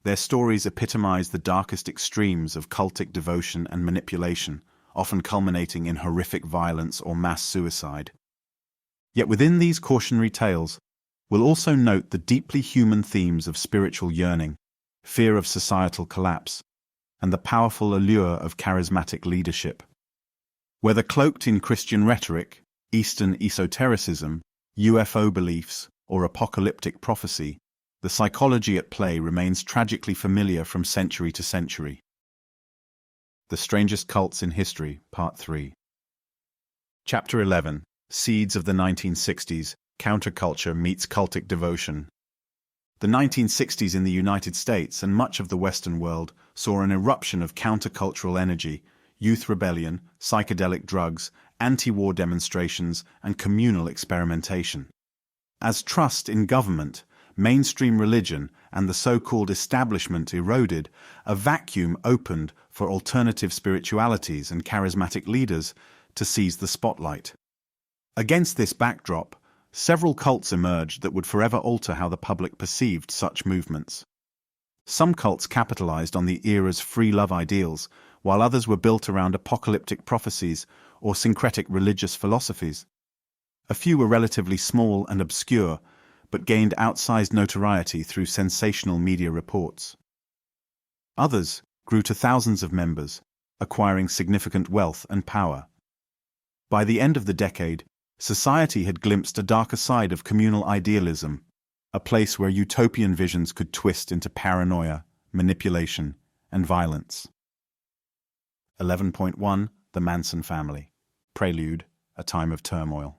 Their stories epitomize the darkest extremes of cultic devotion and manipulation, often culminating in horrific violence or mass suicide. Yet within these cautionary tales, we'll also note the deeply human themes of spiritual yearning, fear of societal collapse, and the powerful allure of charismatic leadership. Whether cloaked in Christian rhetoric, Eastern esotericism, UFO beliefs, or apocalyptic prophecy, the psychology at play remains tragically familiar from century to century. The Strangest Cults in History, Part 3. Chapter 11. Seeds of the 1960s, Counterculture Meets Cultic Devotion. The 1960s in the United States and much of the Western world saw an eruption of countercultural energy, youth rebellion, psychedelic drugs, anti-war demonstrations, and communal experimentation. As trust in government, mainstream religion, and the so-called establishment eroded, a vacuum opened for alternative spiritualities and charismatic leaders to seize the spotlight. Against this backdrop, several cults emerged that would forever alter how the public perceived such movements. Some cults capitalized on the era's free love ideals, while others were built around apocalyptic prophecies or syncretic religious philosophies. A few were relatively small and obscure, but gained outsized notoriety through sensational media reports. Others grew to thousands of members, acquiring significant wealth and power. By the end of the decade, society had glimpsed a darker side of communal idealism, a place where utopian visions could twist into paranoia, manipulation, and violence. 11.1. The Manson Family. Prelude, a Time of Turmoil.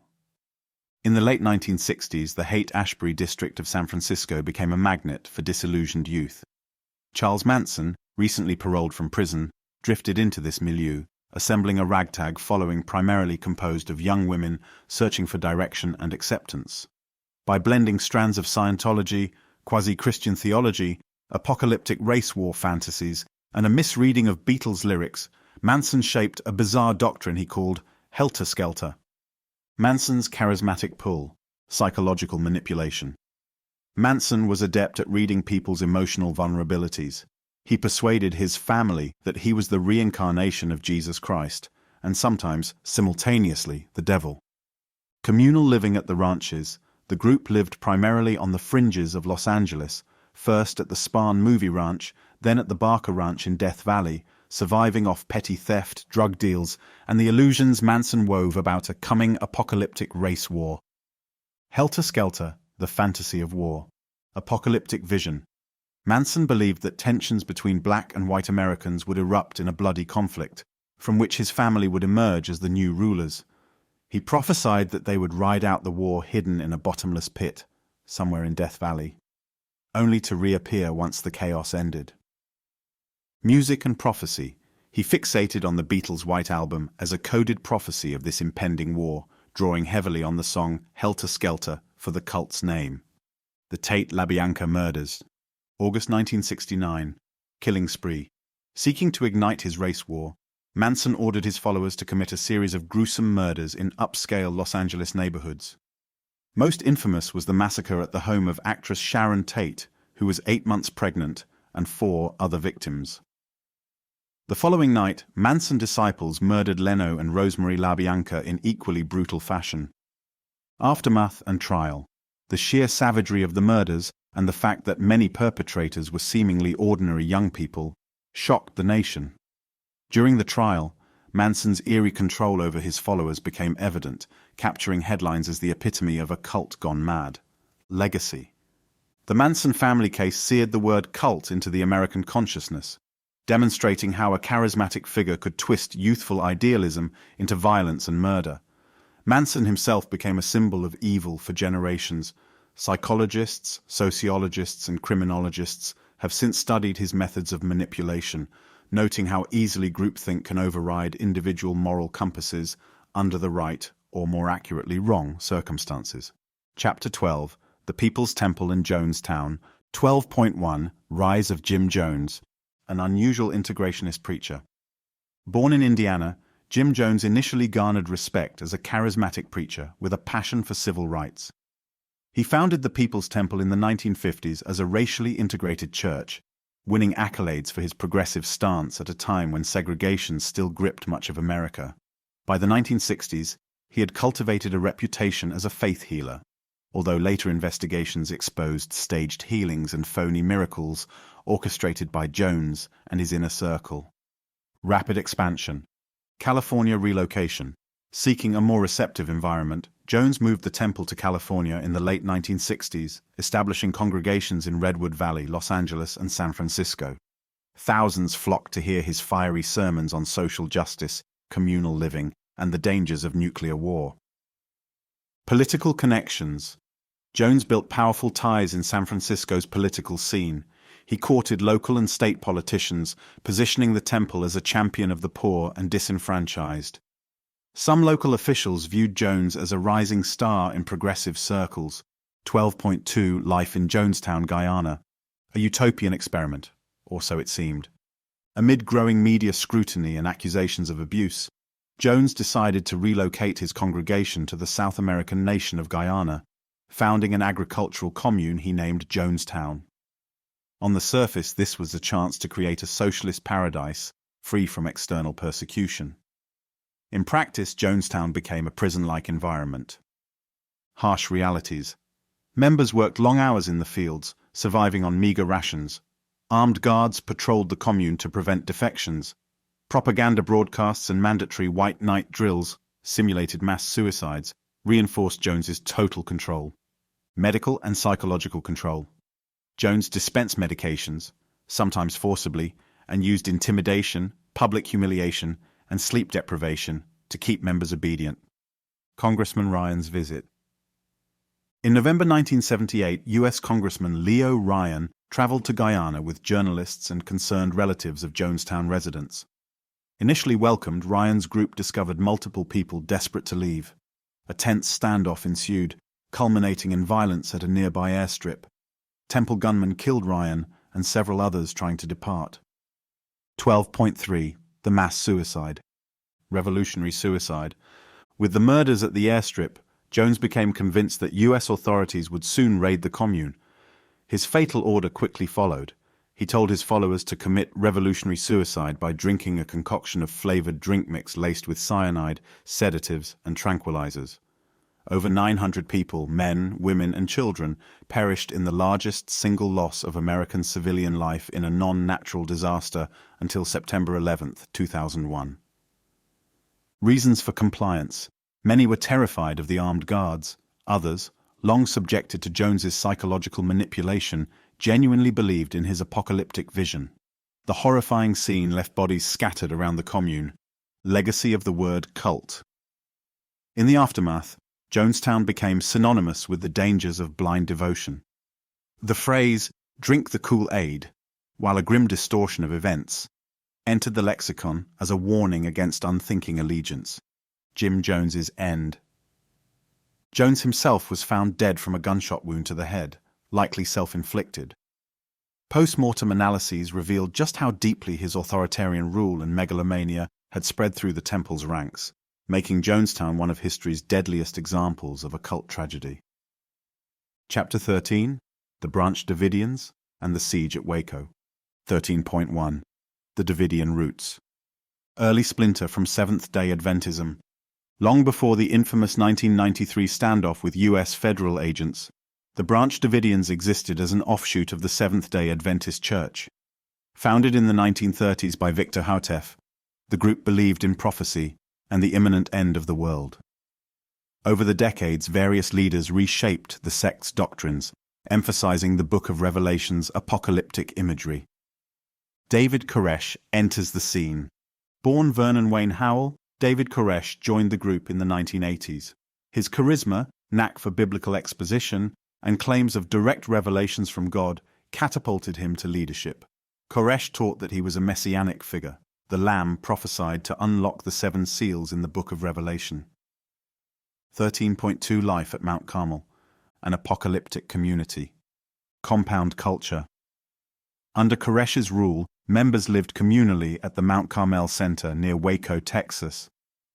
In the late 1960s, the Haight-Ashbury district of San Francisco became a magnet for disillusioned youth. Charles Manson, recently paroled from prison, drifted into this milieu, assembling a ragtag following primarily composed of young women searching for direction and acceptance. By blending strands of Scientology, quasi-Christian theology, apocalyptic race war fantasies, and a misreading of Beatles lyrics, Manson shaped a bizarre doctrine he called helter-skelter. Manson's charismatic pull, psychological manipulation. Manson was adept at reading people's emotional vulnerabilities. He persuaded his family that he was the reincarnation of Jesus Christ, and sometimes, simultaneously, the devil. Communal living at the ranches, the group lived primarily on the fringes of Los Angeles, first at the Spahn Movie Ranch, then at the Barker Ranch in Death Valley, surviving off petty theft, drug deals, and the illusions Manson wove about a coming apocalyptic race war. Helter Skelter, the fantasy of war. Apocalyptic vision. Manson believed that tensions between black and white Americans would erupt in a bloody conflict, from which his family would emerge as the new rulers. He prophesied that they would ride out the war hidden in a bottomless pit, somewhere in Death Valley, only to reappear once the chaos ended. Music and prophecy. He fixated on the Beatles' White Album as a coded prophecy of this impending war, drawing heavily on the song Helter Skelter for the cult's name. The Tate LaBianca murders. August 1969. Killing spree. Seeking to ignite his race war, Manson ordered his followers to commit a series of gruesome murders in upscale Los Angeles neighborhoods. Most infamous was the massacre at the home of actress Sharon Tate, who was 8 months pregnant, and 4 other victims. The following night, Manson disciples murdered Leno and Rosemary LaBianca in equally brutal fashion. Aftermath and trial. The sheer savagery of the murders, and the fact that many perpetrators were seemingly ordinary young people, shocked the nation. During the trial, Manson's eerie control over his followers became evident, capturing headlines as the epitome of a cult gone mad. Legacy. The Manson family case seared the word cult into the American consciousness, demonstrating how a charismatic figure could twist youthful idealism into violence and murder. Manson himself became a symbol of evil for generations. Psychologists, sociologists, and criminologists have since studied his methods of manipulation, noting how easily groupthink can override individual moral compasses under the right, or more accurately wrong, circumstances. Chapter 12, The People's Temple in Jonestown, 12.1, Rise of Jim Jones, an unusual integrationist preacher. Born in Indiana, Jim Jones initially garnered respect as a charismatic preacher with a passion for civil rights. He founded the People's Temple in the 1950s as a racially integrated church, winning accolades for his progressive stance at a time when segregation still gripped much of America. By the 1960s, he had cultivated a reputation as a faith healer, although later investigations exposed staged healings and phony miracles orchestrated by Jones and his inner circle. Rapid expansion. California relocation. Seeking a more receptive environment, Jones moved the temple to California in the late 1960s, establishing congregations in Redwood Valley, Los Angeles, and San Francisco. Thousands flocked to hear his fiery sermons on social justice, communal living, and the dangers of nuclear war. Political connections. Jones built powerful ties in San Francisco's political scene. He courted local and state politicians, positioning the temple as a champion of the poor and disenfranchised. Some local officials viewed Jones as a rising star in progressive circles. 12.2 Life in Jonestown, Guyana. A utopian experiment, or so it seemed. Amid growing media scrutiny and accusations of abuse, Jones decided to relocate his congregation to the South American nation of Guyana, founding an agricultural commune he named Jonestown. On the surface, this was a chance to create a socialist paradise, free from external persecution. In practice, Jonestown became a prison-like environment. Harsh realities. Members worked long hours in the fields, surviving on meager rations. Armed guards patrolled the commune to prevent defections. Propaganda broadcasts and mandatory white night drills, simulated mass suicides, reinforced Jones's total control. Medical and psychological control. Jones dispensed medications, sometimes forcibly, and used intimidation, public humiliation, and sleep deprivation to keep members obedient. Congressman Ryan's visit. In November 1978, U.S. Congressman Leo Ryan traveled to Guyana with journalists and concerned relatives of Jonestown residents. Initially welcomed, Ryan's group discovered multiple people desperate to leave. A tense standoff ensued, culminating in violence at a nearby airstrip. Temple gunmen killed Ryan and several others trying to depart. 12.3 The mass suicide. Revolutionary suicide. With the murders at the airstrip, Jones became convinced that U.S. authorities would soon raid the commune. His fatal order quickly followed. He told his followers to commit revolutionary suicide by drinking a concoction of flavored drink mix laced with cyanide, sedatives, and tranquilizers. Over 900 people, men, women, and children, perished in the largest single loss of American civilian life in a non-natural disaster until September 11, 2001. Reasons for compliance. Many were terrified of the armed guards. Others, long subjected to Jones's psychological manipulation, genuinely believed in his apocalyptic vision. The horrifying scene left bodies scattered around the commune. Legacy of the word cult. In the aftermath, Jonestown became synonymous with the dangers of blind devotion. The phrase, "drink the Kool-Aid," while a grim distortion of events, entered the lexicon as a warning against unthinking allegiance. Jim Jones's end. Jones himself was found dead from a gunshot wound to the head, likely self-inflicted. Post-mortem analyses revealed just how deeply his authoritarian rule and megalomania had spread through the temple's ranks, making Jonestown one of history's deadliest examples of a cult tragedy. Chapter 13, The Branch Davidians and the Siege at Waco. 13.1, The Davidian Roots. Early splinter from Seventh-day Adventism. Long before the infamous 1993 standoff with U.S. federal agents, the Branch Davidians existed as an offshoot of the Seventh-day Adventist Church. Founded in the 1930s by Victor Houtef, the group believed in prophecy and the imminent end of the world. Over the decades, various leaders reshaped the sect's doctrines, emphasizing the Book of Revelation's apocalyptic imagery. David Koresh enters the scene. Born Vernon Wayne Howell, David Koresh joined the group in the 1980s. His charisma, knack for biblical exposition, and claims of direct revelations from God catapulted him to leadership. Koresh taught that he was a messianic figure, the Lamb prophesied to unlock the 7 seals in the Book of Revelation. 13.2 Life at Mount Carmel, an apocalyptic community. Compound culture. Under Koresh's rule, members lived communally at the Mount Carmel Center near Waco, Texas.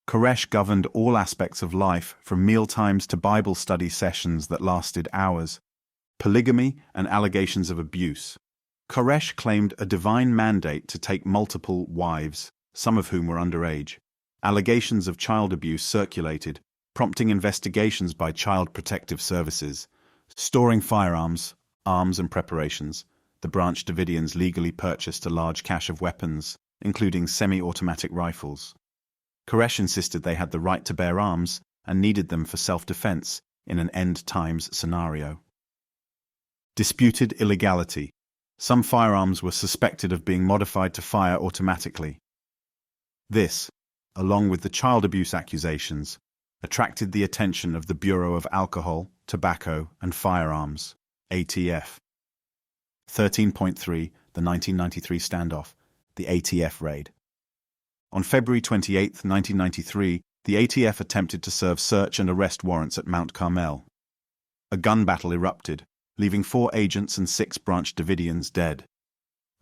Koresh governed all aspects of life, from mealtimes to Bible study sessions that lasted hours. Polygamy and allegations of abuse. Koresh claimed a divine mandate to take multiple wives, some of whom were underage. Allegations of child abuse circulated, prompting investigations by Child Protective Services. Storing firearms, arms and preparations, the Branch Davidians legally purchased a large cache of weapons, including semi-automatic rifles. Koresh insisted they had the right to bear arms and needed them for self-defense in an end-times scenario. Disputed illegality. Some firearms were suspected of being modified to fire automatically. This, along with the child abuse accusations, attracted the attention of the Bureau of Alcohol, Tobacco, and Firearms, ATF. 13.3, the 1993 standoff, the ATF raid. On February 28, 1993, the ATF attempted to serve search and arrest warrants at Mount Carmel. A gun battle erupted, leaving 4 agents and 6 Branch Davidians dead.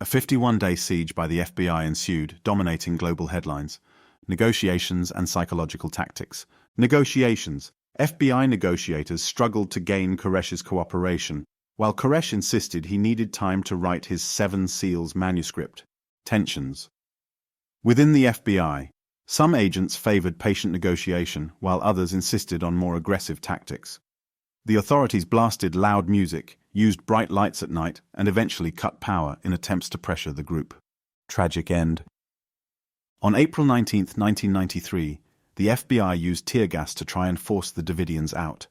A 51-day siege by the FBI ensued, dominating global headlines. Negotiations and psychological tactics. Negotiations. FBI negotiators struggled to gain Koresh's cooperation, while Koresh insisted he needed time to write his 7 Seals manuscript. Tensions. Within the FBI, some agents favored patient negotiation, while others insisted on more aggressive tactics. The authorities blasted loud music, used bright lights at night, and eventually cut power in attempts to pressure the group. Tragic end. On April 19, 1993, the FBI used tear gas to try and force the Davidians out.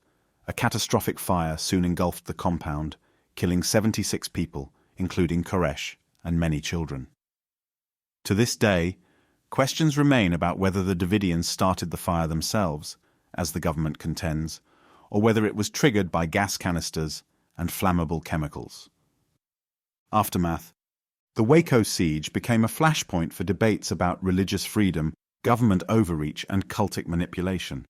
A catastrophic fire soon engulfed the compound, killing 76 people, including Koresh, and many children. To this day, questions remain about whether the Davidians started the fire themselves, as the government contends, or whether it was triggered by gas canisters and flammable chemicals. Aftermath. The Waco siege became a flashpoint for debates about religious freedom, government overreach, and cultic manipulation.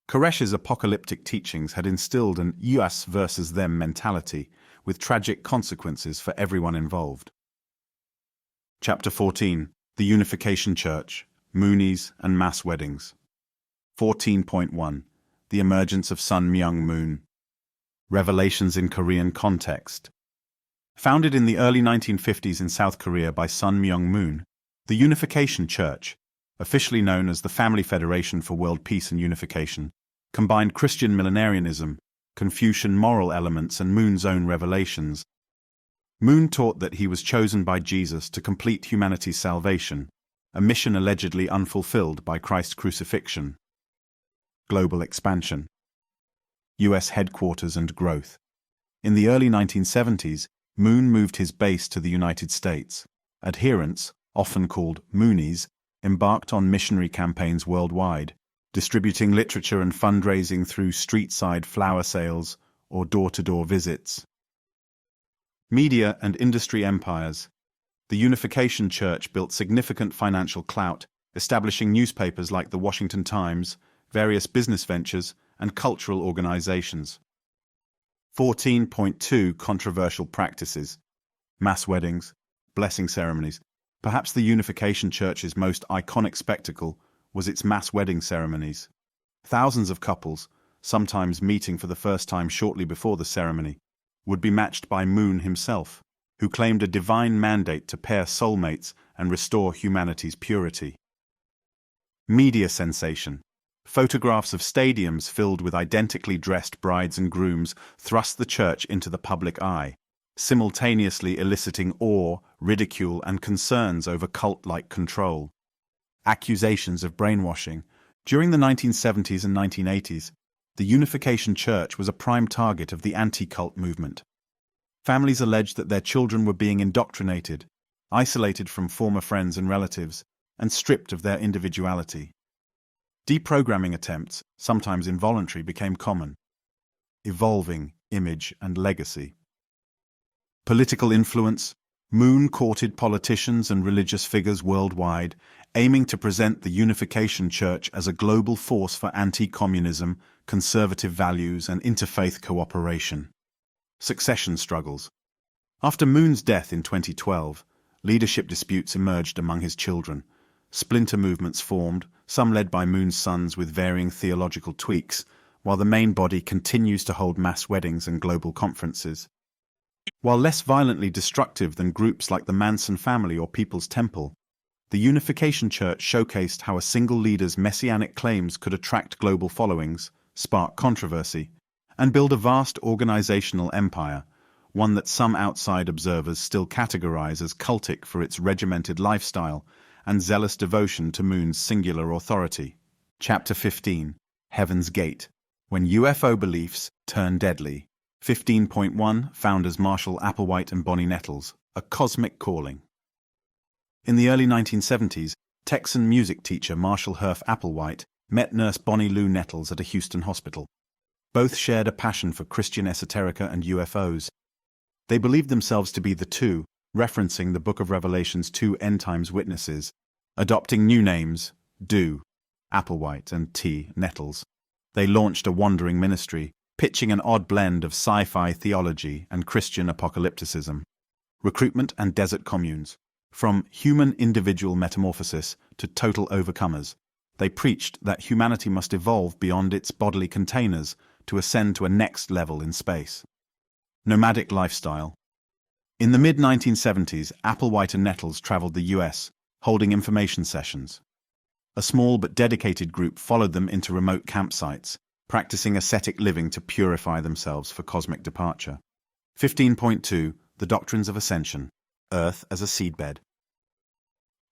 Koresh's apocalyptic teachings had instilled an us versus them mentality, with tragic consequences for everyone involved. Chapter 14. The Unification Church, Moonies and Mass Weddings. 14.1. The Emergence of Sun Myung Moon. Revelations in Korean Context. Founded in the early 1950s in South Korea by Sun Myung Moon, the Unification Church, officially known as the Family Federation for World Peace and Unification, combined Christian millenarianism, Confucian moral elements, and Moon's own revelations. Moon taught that he was chosen by Jesus to complete humanity's salvation, a mission allegedly unfulfilled by Christ's crucifixion. Global expansion. U.S. headquarters and growth. In the early 1970s, Moon moved his base to the United States. Adherents, often called Moonies, embarked on missionary campaigns worldwide, distributing literature and fundraising through street-side flower sales or door-to-door visits. Media and industry empires. The Unification Church built significant financial clout, establishing newspapers like the Washington Times, various business ventures, and cultural organizations. 14.2 Controversial practices. Mass weddings, blessing ceremonies. Perhaps the Unification Church's most iconic spectacle was its mass wedding ceremonies. Thousands of couples, sometimes meeting for the first time shortly before the ceremony, would be matched by Moon himself, who claimed a divine mandate to pair soulmates and restore humanity's purity. Media sensation. Photographs of stadiums filled with identically dressed brides and grooms thrust the church into the public eye, simultaneously eliciting awe, ridicule, and concerns over cult-like control. Accusations of brainwashing. During the 1970s and 1980s, the Unification Church was a prime target of the anti-cult movement. Families alleged that their children were being indoctrinated, isolated from former friends and relatives, and stripped of their individuality. Deprogramming attempts, sometimes involuntary, became common. Evolving image and legacy. Political influence. Moon courted politicians and religious figures worldwide, aiming to present the Unification Church as a global force for anti-communism, conservative values, and interfaith cooperation. Succession struggles. After Moon's death in 2012, leadership disputes emerged among his children. Splinter movements formed, some led by Moon's sons with varying theological tweaks, while the main body continues to hold mass weddings and global conferences. While less violently destructive than groups like the Manson family or People's Temple, the Unification Church showcased how a single leader's messianic claims could attract global followings, spark controversy, and build a vast organizational empire, one that some outside observers still categorize as cultic for its regimented lifestyle and zealous devotion to Moon's singular authority. Chapter 15. Heaven's Gate. When UFO beliefs turn deadly. 15.1 Founders Marshall Applewhite and Bonnie Nettles. A Cosmic Calling. In the early 1970s, Texan music teacher Marshall Herf Applewhite met nurse Bonnie Lou Nettles at a Houston hospital. Both shared a passion for Christian esoterica and UFOs. They believed themselves to be the two, referencing the Book of Revelation's two end-times witnesses, adopting new names, Do, Applewhite, and T, Nettles. They launched a wandering ministry, pitching an odd blend of sci-fi theology and Christian apocalypticism. Recruitment and desert communes. From human individual metamorphosis to total overcomers, they preached that humanity must evolve beyond its bodily containers to ascend to a next level in space. Nomadic lifestyle. In the mid-1970s, Applewhite and Nettles traveled the US, holding information sessions. A small but dedicated group followed them into remote campsites, practicing ascetic living to purify themselves for cosmic departure. 15.2 The Doctrines of Ascension. Earth as a Seedbed.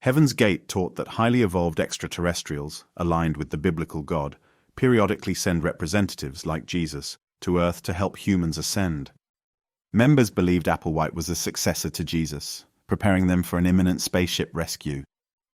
Heaven's Gate taught that highly evolved extraterrestrials, aligned with the biblical God, periodically send representatives, like Jesus, to Earth to help humans ascend. Members believed Applewhite was a successor to Jesus, preparing them for an imminent spaceship rescue.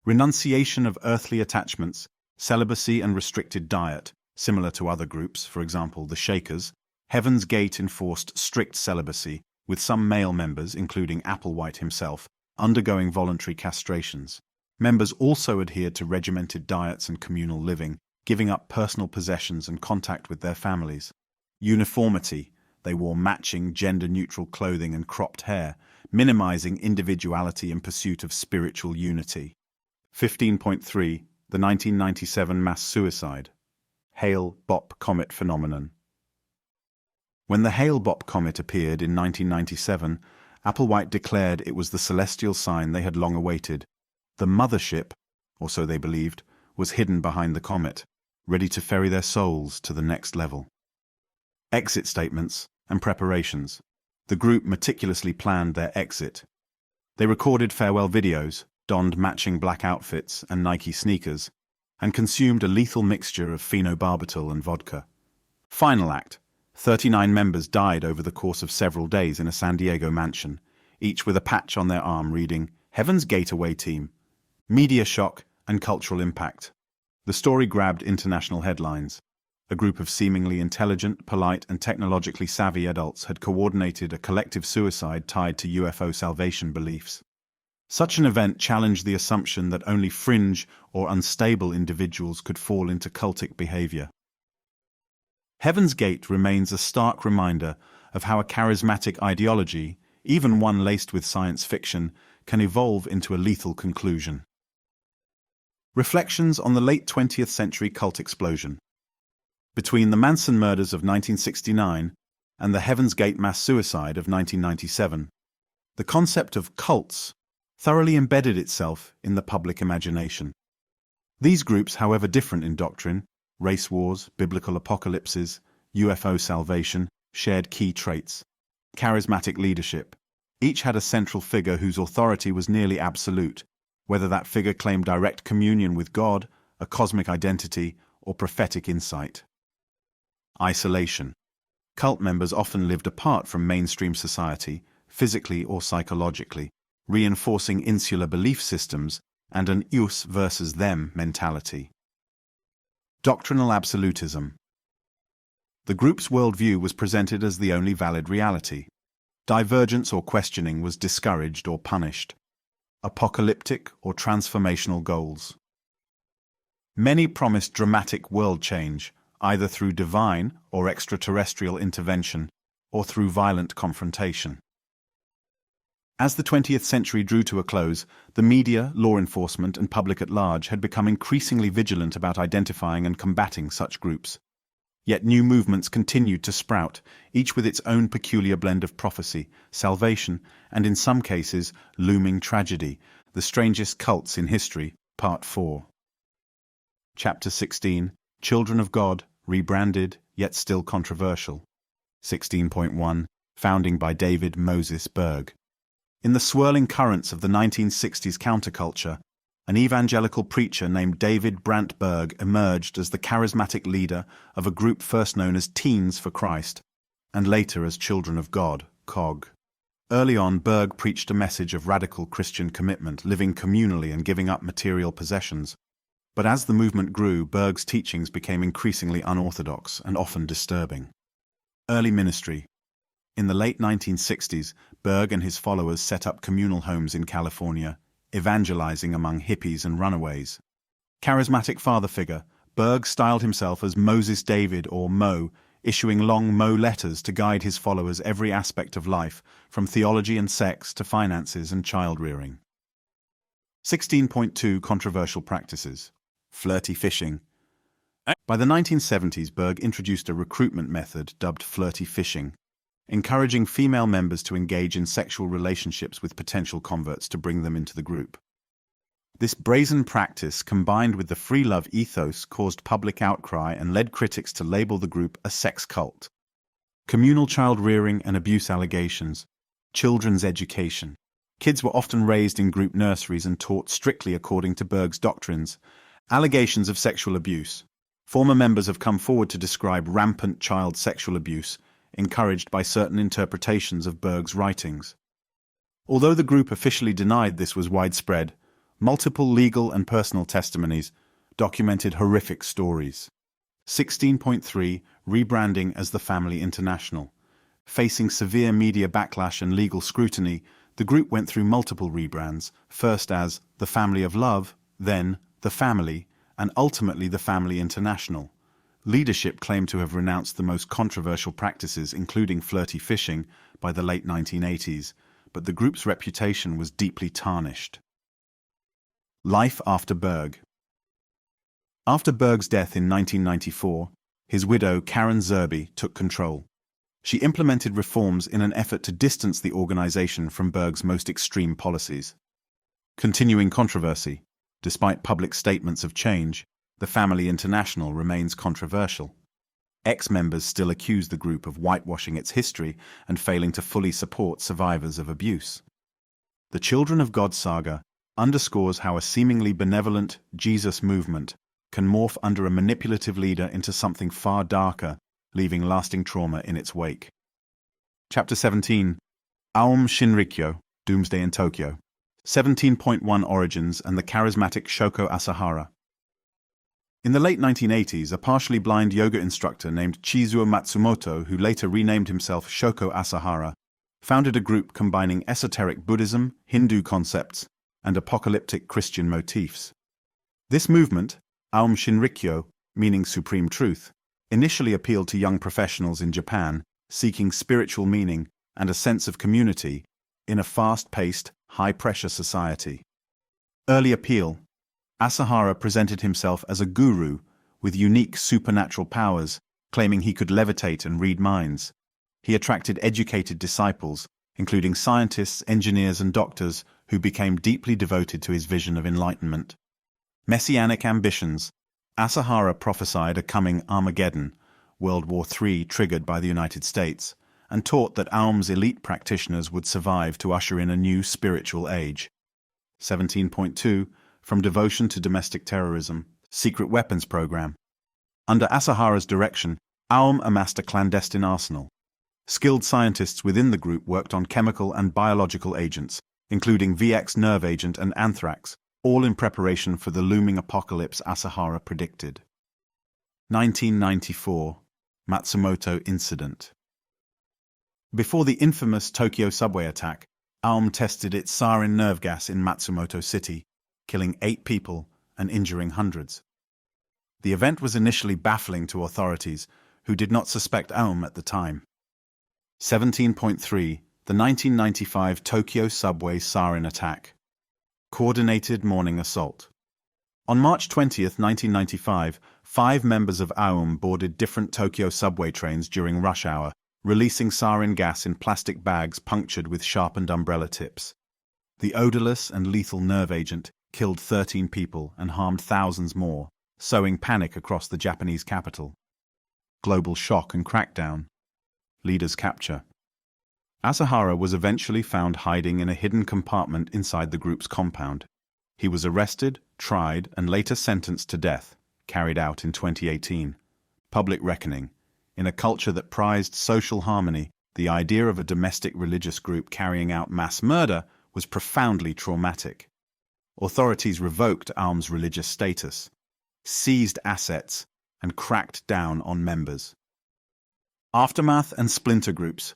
Renunciation of earthly attachments, celibacy and restricted diet, similar to other groups, for example the Shakers. Heaven's Gate enforced strict celibacy, with some male members, including Applewhite himself, undergoing voluntary castrations. Members also adhered to regimented diets and communal living, giving up personal possessions and contact with their families. Uniformity. They wore matching, gender-neutral clothing and cropped hair, minimizing individuality in pursuit of spiritual unity. 15.3 The 1997 Mass Suicide. Hale-Bopp Comet Phenomenon. When the Hale-Bopp Comet appeared in 1997, Applewhite declared it was the celestial sign they had long awaited. The mothership, or so they believed, was hidden behind the comet. ready to ferry their souls to the next level. Exit statements and preparations. The group meticulously planned their exit. They recorded farewell videos, donned matching black outfits and Nike sneakers, and consumed a lethal mixture of phenobarbital and vodka. Final act. 39 members died over the course of several days in a San Diego mansion, each with a patch on their arm reading, "Heaven's Gate Away Team." Media shock and cultural impact. The story grabbed international headlines. A group of seemingly intelligent, polite, and technologically savvy adults had coordinated a collective suicide tied to UFO salvation beliefs. Such an event challenged the assumption that only fringe or unstable individuals could fall into cultic behavior. Heaven's Gate remains a stark reminder of how a charismatic ideology, even one laced with science fiction, can evolve into a lethal conclusion. Reflections on the late 20th century cult explosion. Between the Manson murders of 1969 and the Heaven's Gate mass suicide of 1997, the concept of cults thoroughly embedded itself in the public imagination. These groups, however different in doctrine, race wars, biblical apocalypses, UFO salvation, shared key traits. Charismatic leadership. Each had a central figure whose authority was nearly absolute, whether that figure claimed direct communion with God, a cosmic identity, or prophetic insight. Isolation. Cult members often lived apart from mainstream society, physically or psychologically, reinforcing insular belief systems and an us versus them mentality. Doctrinal absolutism. The group's worldview was presented as the only valid reality. Divergence or questioning was discouraged or punished. Apocalyptic or transformational goals. Many promised dramatic world change, either through divine or extraterrestrial intervention, or through violent confrontation. As the 20th century drew to a close, the media, law enforcement, and public at large had become increasingly vigilant about identifying and combating such groups. Yet new movements continued to sprout, each with its own peculiar blend of prophecy, salvation, and in some cases, looming tragedy. The Strangest Cults in History, Part 4. Chapter 16, Children of God, Rebranded, Yet Still Controversial. 16.1, Founding by David Moses Berg. In the swirling currents of the 1960s counterculture, an evangelical preacher named David Brant Berg emerged as the charismatic leader of a group first known as Teens for Christ, and later as Children of God, COG. Early on, Berg preached a message of radical Christian commitment, living communally and giving up material possessions. But as the movement grew, Berg's teachings became increasingly unorthodox and often disturbing. Early ministry. In the late 1960s, Berg and his followers set up communal homes in California, evangelizing among hippies and runaways. Charismatic father figure, Berg styled himself as Moses David or Mo, issuing long Mo letters to guide his followers every aspect of life, from theology and sex to finances and child-rearing. 16.2 Controversial practices. Flirty fishing. By the 1970s, Berg introduced a recruitment method dubbed flirty fishing, encouraging female members to engage in sexual relationships with potential converts to bring them into the group. This brazen practice, combined with the free love ethos, caused public outcry and led critics to label the group a sex cult. Communal child rearing and abuse allegations. Children's education. Kids were often raised in group nurseries and taught strictly according to Berg's doctrines. Allegations of sexual abuse. Former members have come forward to describe rampant child sexual abuse, encouraged by certain interpretations of Berg's writings. Although the group officially denied this was widespread, multiple legal and personal testimonies documented horrific stories. 16.3 Rebranding as the Family International. Facing severe media backlash and legal scrutiny, the group went through multiple rebrands, first as the Family of Love, then the Family, and ultimately the Family International. Leadership claimed to have renounced the most controversial practices, including flirty fishing, by the late 1980s, but the group's reputation was deeply tarnished. Life after Berg. After Berg's death in 1994, his widow, Karen Zerby, took control. She implemented reforms in an effort to distance the organization from Berg's most extreme policies. Continuing controversy. Despite public statements of change, The Family International remains controversial. Ex-members still accuse the group of whitewashing its history and failing to fully support survivors of abuse. The Children of God saga underscores how a seemingly benevolent Jesus movement can morph under a manipulative leader into something far darker, leaving lasting trauma in its wake. Chapter 17. Aum Shinrikyo, Doomsday in Tokyo. 17.1 Origins and the charismatic Shoko Asahara. In the late 1980s, a partially blind yoga instructor named Chizuo Matsumoto, who later renamed himself Shoko Asahara, founded a group combining esoteric Buddhism, Hindu concepts, and apocalyptic Christian motifs. This movement, Aum Shinrikyo, meaning supreme truth, initially appealed to young professionals in Japan seeking spiritual meaning and a sense of community in a fast-paced, high-pressure society. Early appeal: Asahara presented himself as a guru with unique supernatural powers, claiming he could levitate and read minds. He attracted educated disciples, including scientists, engineers, and doctors, who became deeply devoted to his vision of enlightenment. Messianic ambitions: Asahara prophesied a coming Armageddon, World War III triggered by the United States, and taught that Aum's elite practitioners would survive to usher in a new spiritual age. 17.2 From Devotion to Domestic Terrorism, Secret Weapons Program. Under Asahara's direction, Aum amassed a clandestine arsenal. Skilled scientists within the group worked on chemical and biological agents, including VX nerve agent and anthrax, all in preparation for the looming apocalypse Asahara predicted. 1994 Matsumoto Incident. Before the infamous Tokyo subway attack, Aum tested its sarin nerve gas in Matsumoto City, killing 8 people and injuring hundreds. The event was initially baffling to authorities, who did not suspect Aum at the time. 17.3 The 1995 Tokyo subway sarin attack. Coordinated morning assault. On March 20, 1995, 5 members of Aum boarded different Tokyo subway trains during rush hour, releasing sarin gas in plastic bags punctured with sharpened umbrella tips. The odorless and lethal nerve agent killed 13 people and harmed thousands more, sowing panic across the Japanese capital. Global shock and crackdown. Leaders' capture. Asahara was eventually found hiding in a hidden compartment inside the group's compound. He was arrested, tried, and later sentenced to death, carried out in 2018. Public reckoning. In a culture that prized social harmony, the idea of a domestic religious group carrying out mass murder was profoundly traumatic. Authorities revoked Aum's religious status, seized assets, and cracked down on members. Aftermath and splinter groups.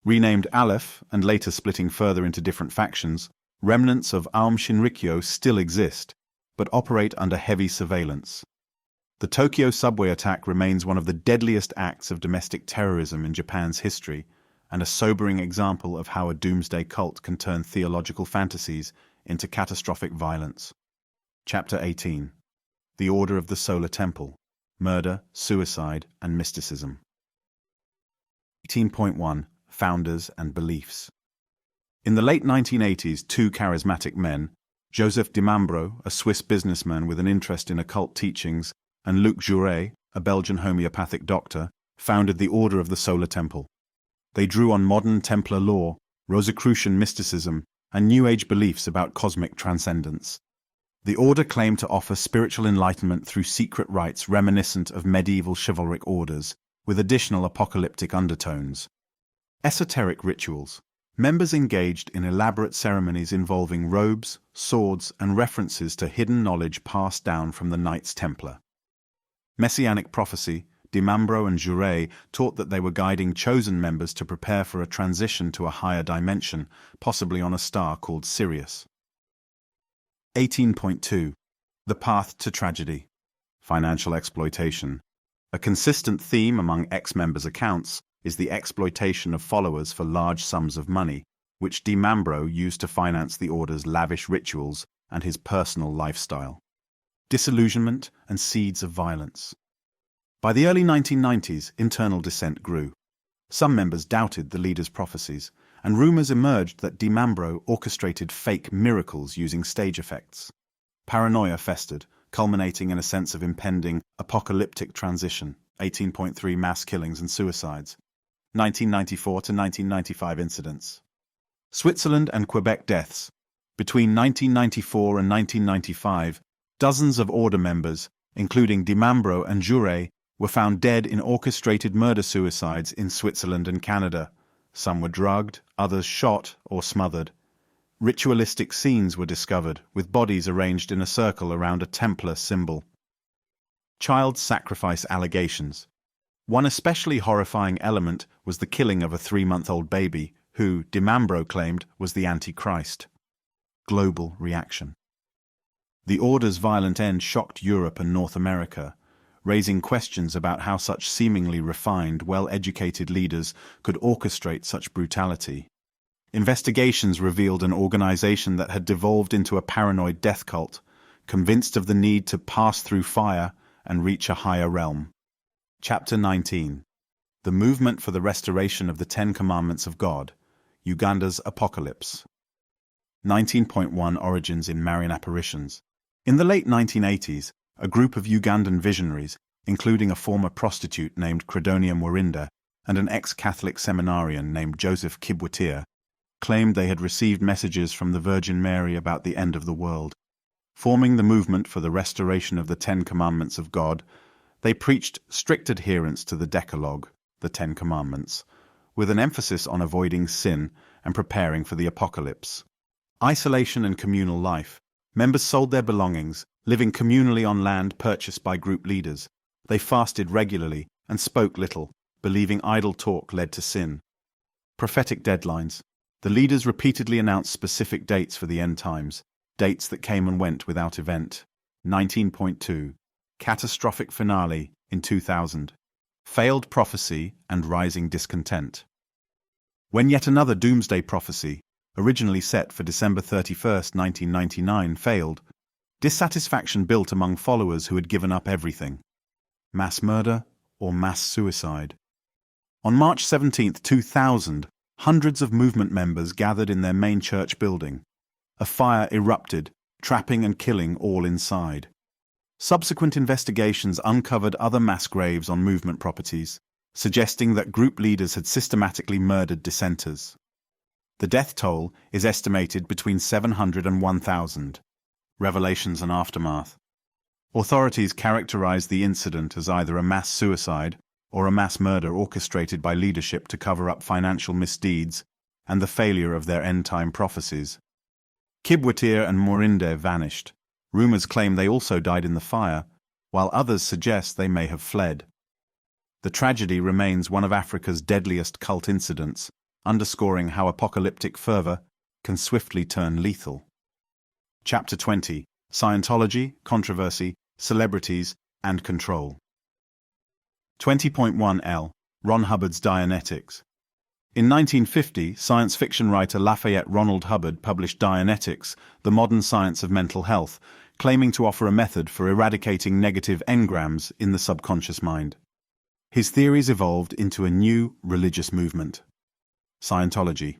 Renamed Aleph and later splitting further into different factions, remnants of Aum Shinrikyo still exist, but operate under heavy surveillance. The Tokyo subway attack remains one of the deadliest acts of domestic terrorism in Japan's history, and a sobering example of how a doomsday cult can turn theological fantasies into catastrophic violence. Chapter 18. The Order of the Solar Temple. Murder, Suicide, and Mysticism. 18.1 Founders and Beliefs. In the late 1980s, 2 charismatic men, Joseph Dimambro, a Swiss businessman with an interest in occult teachings, and Luc Jouret, a Belgian homeopathic doctor, founded the Order of the Solar Temple. They drew on modern Templar lore, Rosicrucian mysticism, and New Age beliefs about cosmic transcendence. The order claimed to offer spiritual enlightenment through secret rites reminiscent of medieval chivalric orders, with additional apocalyptic undertones. Esoteric rituals. Members engaged in elaborate ceremonies involving robes, swords, and references to hidden knowledge passed down from the Knights Templar. Messianic prophecy. Dimambro and Jouret taught that they were guiding chosen members to prepare for a transition to a higher dimension, possibly on a star called Sirius. 18.2 The Path to Tragedy. Financial exploitation. A consistent theme among ex-members' accounts is the exploitation of followers for large sums of money, which Dimambro used to finance the order's lavish rituals and his personal lifestyle. Disillusionment and seeds of violence. By the early 1990s, internal dissent grew. Some members doubted the leader's prophecies, and rumors emerged that Dimambro orchestrated fake miracles using stage effects. Paranoia festered, culminating in a sense of impending apocalyptic transition, 18.3 mass killings and suicides, 1994 to 1995 incidents. Switzerland and Quebec deaths. Between 1994 and 1995, dozens of order members, including Dimambro and Jure, were found dead in orchestrated murder-suicides in Switzerland and Canada. Some were drugged, others shot or smothered. Ritualistic scenes were discovered, with bodies arranged in a circle around a Templar symbol. Child sacrifice allegations. One especially horrifying element was the killing of a 3-month-old baby, who, Dimambro claimed, was the Antichrist. Global reaction. The Order's violent end shocked Europe and North America, raising questions about how such seemingly refined, well-educated leaders could orchestrate such brutality. Investigations revealed an organization that had devolved into a paranoid death cult, convinced of the need to pass through fire and reach a higher realm. Chapter 19. The Movement for the Restoration of the Ten Commandments of God, Uganda's Apocalypse. 19.1 Origins in Marian Apparitions. In the late 1980s, a group of Ugandan visionaries, including a former prostitute named Credonia Murinda and an ex-Catholic seminarian named Joseph Kibwetir, claimed they had received messages from the Virgin Mary about the end of the world. Forming the movement for the restoration of the Ten Commandments of God, they preached strict adherence to the Decalogue, the Ten Commandments, with an emphasis on avoiding sin and preparing for the apocalypse. Isolation and communal life. Members sold their belongings, living communally on land purchased by group leaders. They fasted regularly and spoke little, believing idle talk led to sin. Prophetic deadlines. The leaders repeatedly announced specific dates for the end times, dates that came and went without event. 19.2. Catastrophic finale in 2000. Failed prophecy and rising discontent. When yet another doomsday prophecy, originally set for December 31, 1999, failed, dissatisfaction built among followers who had given up everything. Mass murder or mass suicide. On March 17, 2000, hundreds of movement members gathered in their main church building. A fire erupted, trapping and killing all inside. Subsequent investigations uncovered other mass graves on movement properties, suggesting that group leaders had systematically murdered dissenters. The death toll is estimated between 700 and 1,000. Revelations and aftermath. Authorities characterized the incident as either a mass suicide or a mass murder orchestrated by leadership to cover up financial misdeeds and the failure of their end-time prophecies. Kibwetir and Morinde vanished. Rumors claim they also died in the fire, while others suggest they may have fled. The tragedy remains one of Africa's deadliest cult incidents, underscoring how apocalyptic fervor can swiftly turn lethal. Chapter 20. Scientology, Controversy, Celebrities, and Control. 20.1 L. Ron Hubbard's Dianetics. In 1950, science fiction writer Lafayette Ronald Hubbard published Dianetics, The Modern Science of Mental Health, claiming to offer a method for eradicating negative engrams in the subconscious mind. His theories evolved into a new religious movement, Scientology.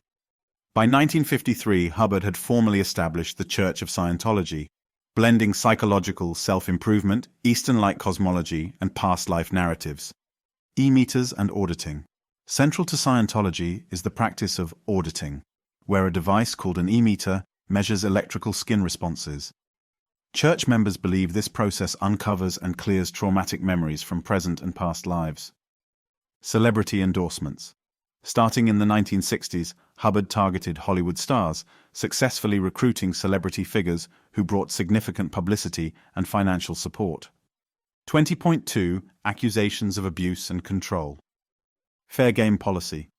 By 1953, Hubbard had formally established the Church of Scientology, blending psychological self-improvement, Eastern-like cosmology, and past-life narratives. E-meters and auditing. Central to Scientology is the practice of auditing, where a device called an e-meter measures electrical skin responses. Church members believe this process uncovers and clears traumatic memories from present and past lives. Celebrity endorsements. Starting in the 1960s, Hubbard targeted Hollywood stars, successfully recruiting celebrity figures who brought significant publicity and financial support. 20.2 Accusations of Abuse and Control. Fair game policy.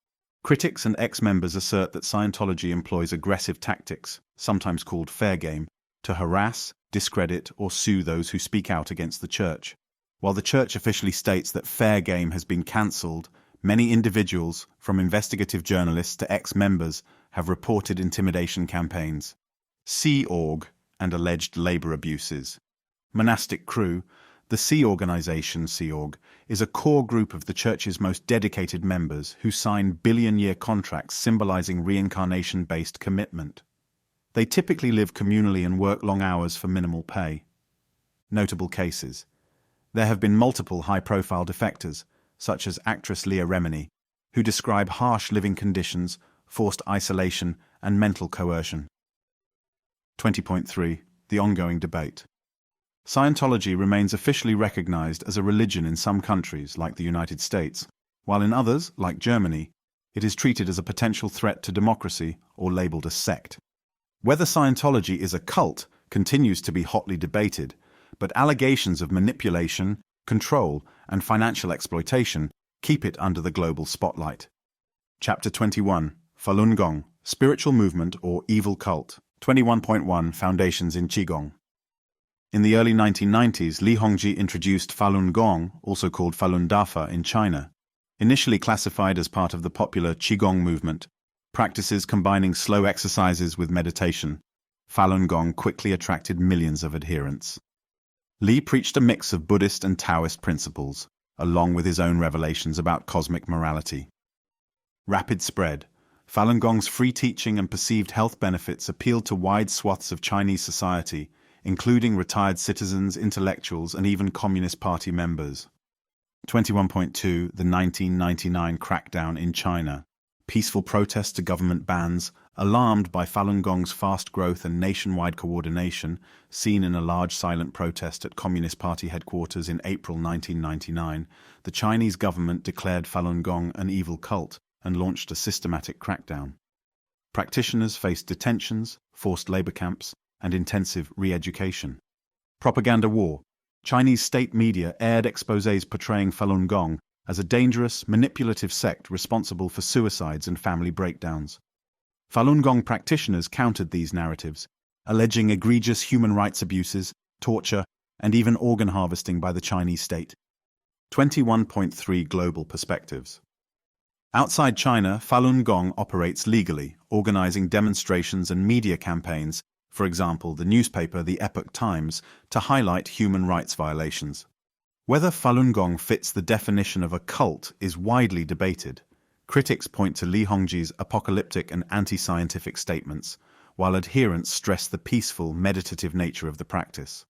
Critics and ex-members assert that Scientology employs aggressive tactics, sometimes called fair game, to harass, discredit, or sue those who speak out against the Church. While the Church officially states that fair game has been cancelled, many individuals, from investigative journalists to ex-members, have reported intimidation campaigns. Sea Org and alleged labor abuses. Monastic Crew. The Sea Organization, Sea Org, is a core group of the Church's most dedicated members who sign billion-year contracts symbolizing reincarnation-based commitment. They typically live communally and work long hours for minimal pay. Notable cases. There have been multiple high-profile defectors, such as actress Leah Remini, who describe harsh living conditions, forced isolation, and mental coercion. 20.3. The ongoing debate. Scientology remains officially recognized as a religion in some countries, like the United States, while in others, like Germany, it is treated as a potential threat to democracy or labeled a sect. Whether Scientology is a cult continues to be hotly debated, but allegations of manipulation, control, and financial exploitation keep it under the global spotlight. Chapter 21. Falun Gong, Spiritual Movement or Evil Cult. 21.1 Foundations in Qigong. In the early 1990s, Li Hongzhi introduced Falun Gong, also called Falun Dafa in China. Initially classified as part of the popular Qigong movement, practices combining slow exercises with meditation, Falun Gong quickly attracted millions of adherents. Li preached a mix of Buddhist and Taoist principles, along with his own revelations about cosmic morality. Rapid spread. Falun Gong's free teaching and perceived health benefits appealed to wide swaths of Chinese society, including retired citizens, intellectuals, and even Communist Party members. 21.2 The 1999 crackdown in China. Peaceful protests to government bans, alarmed by Falun Gong's fast growth and nationwide coordination, seen in a large silent protest at Communist Party headquarters in April 1999, the Chinese government declared Falun Gong an evil cult and launched a systematic crackdown. Practitioners faced detentions, forced labor camps, and intensive re-education. Propaganda war. Chinese state media aired exposés portraying Falun Gong as a dangerous, manipulative sect responsible for suicides and family breakdowns. Falun Gong practitioners countered these narratives, alleging egregious human rights abuses, torture, and even organ harvesting by the Chinese state. 21.3 Global perspectives. Outside China, Falun Gong operates legally, organizing demonstrations and media campaigns, for example, the newspaper The Epoch Times, to highlight human rights violations. Whether Falun Gong fits the definition of a cult is widely debated. Critics point to Li Hongzhi's apocalyptic and anti-scientific statements, while adherents stress the peaceful, meditative nature of the practice.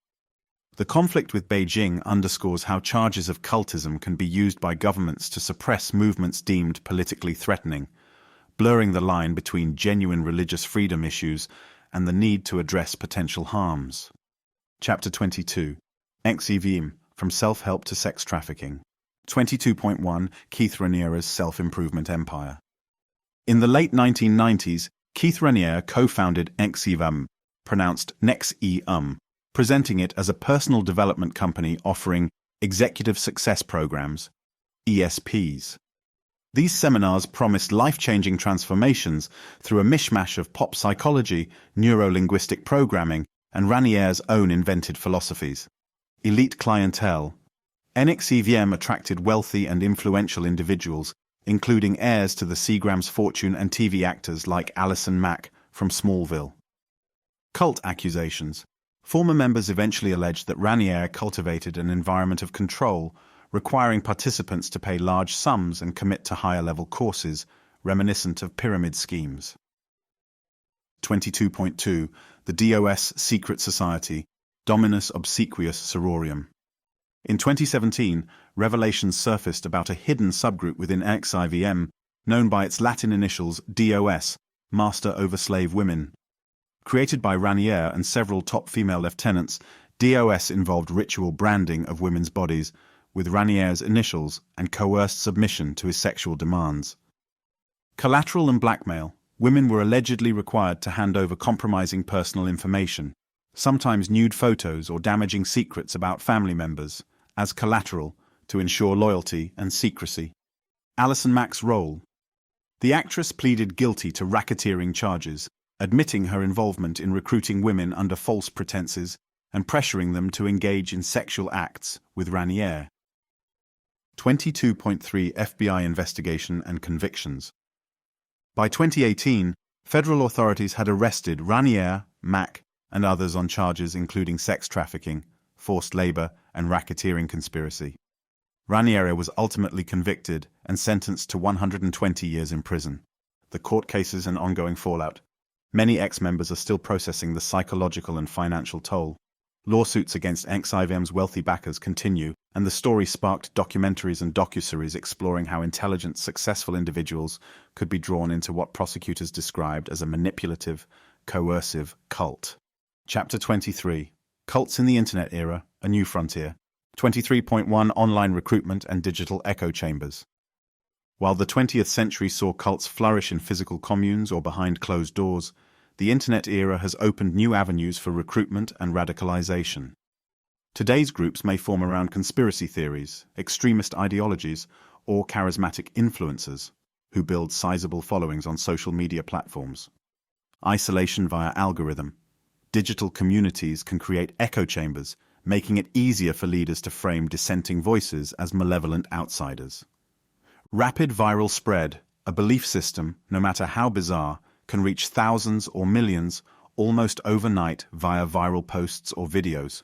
The conflict with Beijing underscores how charges of cultism can be used by governments to suppress movements deemed politically threatening, blurring the line between genuine religious freedom issues and the need to address potential harms. Chapter 22. XEVM, From Self-Help to Sex Trafficking. 22.1 Keith Raniere's Self-Improvement Empire. In the late 1990s, Keith Raniere co-founded XEVM, pronounced Nex-E-Um, presenting it as a personal development company offering Executive Success Programs, ESPs. These seminars promised life-changing transformations through a mishmash of pop psychology, neuro-linguistic programming, and Raniere's own invented philosophies. Elite clientele. NXEVM attracted wealthy and influential individuals, including heirs to the Seagram's fortune and TV actors like Allison Mack from Smallville. Cult accusations. Former members eventually alleged that Raniere cultivated an environment of control, requiring participants to pay large sums and commit to higher-level courses, reminiscent of pyramid schemes. 22.2 The DOS Secret Society, Dominus Obsequious Sororium. In 2017, revelations surfaced about a hidden subgroup within XIVM, known by its Latin initials DOS, Master Over Slave Women. Created by Raniere and several top female lieutenants, DOS involved ritual branding of women's bodies, with Raniere's initials and coerced submission to his sexual demands. Collateral and blackmail. Women were allegedly required to hand over compromising personal information, sometimes nude photos or damaging secrets about family members, as collateral to ensure loyalty and secrecy. Allison Mack's role. The actress pleaded guilty to racketeering charges, admitting her involvement in recruiting women under false pretenses and pressuring them to engage in sexual acts with Raniere. 22.3 FBI investigation and convictions. By 2018, federal authorities had arrested Raniere, Mack, and others on charges including sex trafficking, forced labor, and racketeering conspiracy. Raniere was ultimately convicted and sentenced to 120 years in prison. The court cases and ongoing fallout. Many ex-members are still processing the psychological and financial toll. Lawsuits against XIVM's wealthy backers continue, and the story sparked documentaries and docuseries exploring how intelligent, successful individuals could be drawn into what prosecutors described as a manipulative, coercive cult. Chapter 23. Cults in the Internet Era, A New Frontier. 23.1 Online Recruitment and Digital Echo Chambers. While the 20th century saw cults flourish in physical communes or behind closed doors, the Internet era has opened new avenues for recruitment and radicalization. Today's groups may form around conspiracy theories, extremist ideologies, or charismatic influencers who build sizable followings on social media platforms. Isolation via algorithm. Digital communities can create echo chambers, making it easier for leaders to frame dissenting voices as malevolent outsiders. Rapid viral spread. A belief system, no matter how bizarre, can reach thousands or millions almost overnight via viral posts or videos.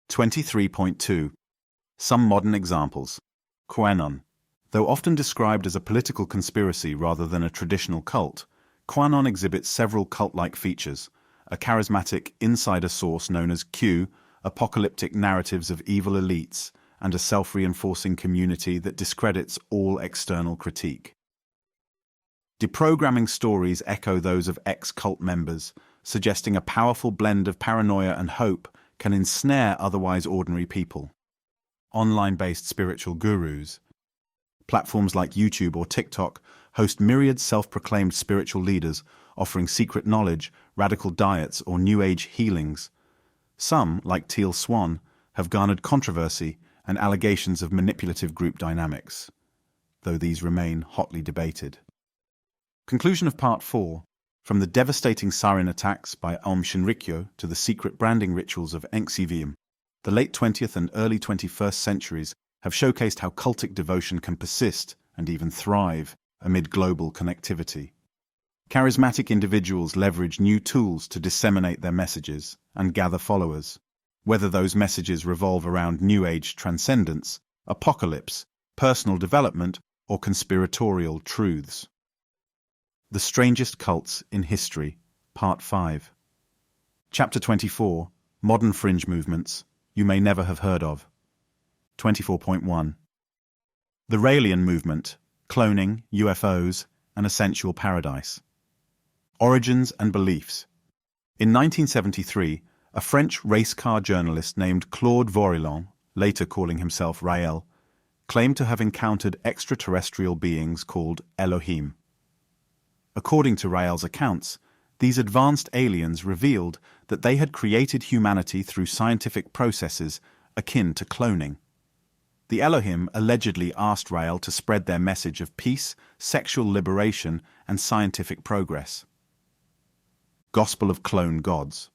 23.2. Some modern examples. QAnon. Though often described as a political conspiracy rather than a traditional cult, QAnon exhibits several cult-like features: a charismatic insider source known as Q, apocalyptic narratives of evil elites, and a self-reinforcing community that discredits all external critique. Deprogramming stories echo those of ex-cult members, suggesting a powerful blend of paranoia and hope can ensnare otherwise ordinary people. Online-based spiritual gurus. Platforms like YouTube or TikTok host myriad self-proclaimed spiritual leaders offering secret knowledge, radical diets, or New Age healings. Some, like Teal Swan, have garnered controversy and allegations of manipulative group dynamics, though these remain hotly debated. Conclusion of Part 4. From the devastating sarin attacks by Aum Shinrikyo to the secret branding rituals of XIVM, the late 20th and early 21st centuries have showcased how cultic devotion can persist and even thrive amid global connectivity. Charismatic individuals leverage new tools to disseminate their messages and gather followers, whether those messages revolve around New Age transcendence, apocalypse, personal development, or conspiratorial truths. The Strangest Cults in History, Part 5. Chapter 24. Modern Fringe Movements You May Never Have Heard of. 24.1. The Raelian Movement, Cloning, UFOs, and a Sensual Paradise. Origins and Beliefs. In 1973, a French race car journalist named Claude Vorilhon, later calling himself Rael, claimed to have encountered extraterrestrial beings called Elohim. According to Rael's accounts, these advanced aliens revealed that they had created humanity through scientific processes akin to cloning. The Elohim allegedly asked Rael to spread their message of peace, sexual liberation, and scientific progress. Gospel of Clone Gods.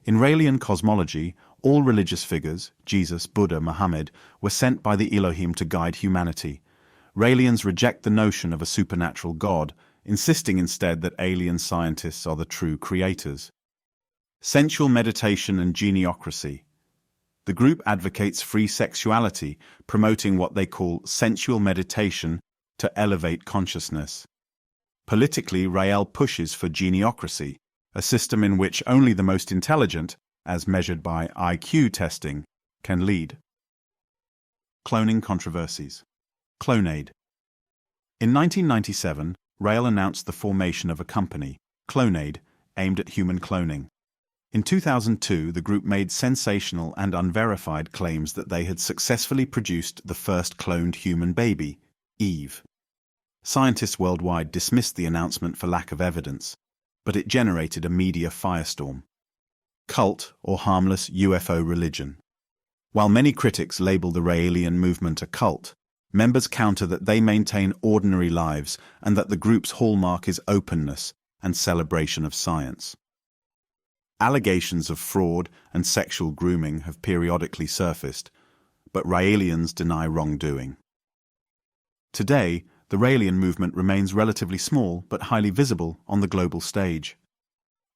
In Raelian cosmology, all religious figures, Jesus, Buddha, Muhammad, were sent by the Elohim to guide humanity. Raelians reject the notion of a supernatural God, insisting instead that alien scientists are the true creators. Sensual meditation and geniocracy. The group advocates free sexuality, promoting what they call sensual meditation to elevate consciousness. Politically, Rael pushes for geniocracy, a system in which only the most intelligent, as measured by IQ testing, can lead. Cloning controversies. Clonaid. In 1997, Rael announced the formation of a company, Clonaid, aimed at human cloning. In 2002, the group made sensational and unverified claims that they had successfully produced the first cloned human baby, Eve. Scientists worldwide dismissed the announcement for lack of evidence, but it generated a media firestorm. Cult, or harmless UFO religion. While many critics label the Raelian movement a cult, members counter that they maintain ordinary lives and that the group's hallmark is openness and celebration of science. Allegations of fraud and sexual grooming have periodically surfaced, but Raelians deny wrongdoing. Today, the Raelian movement remains relatively small but highly visible on the global stage.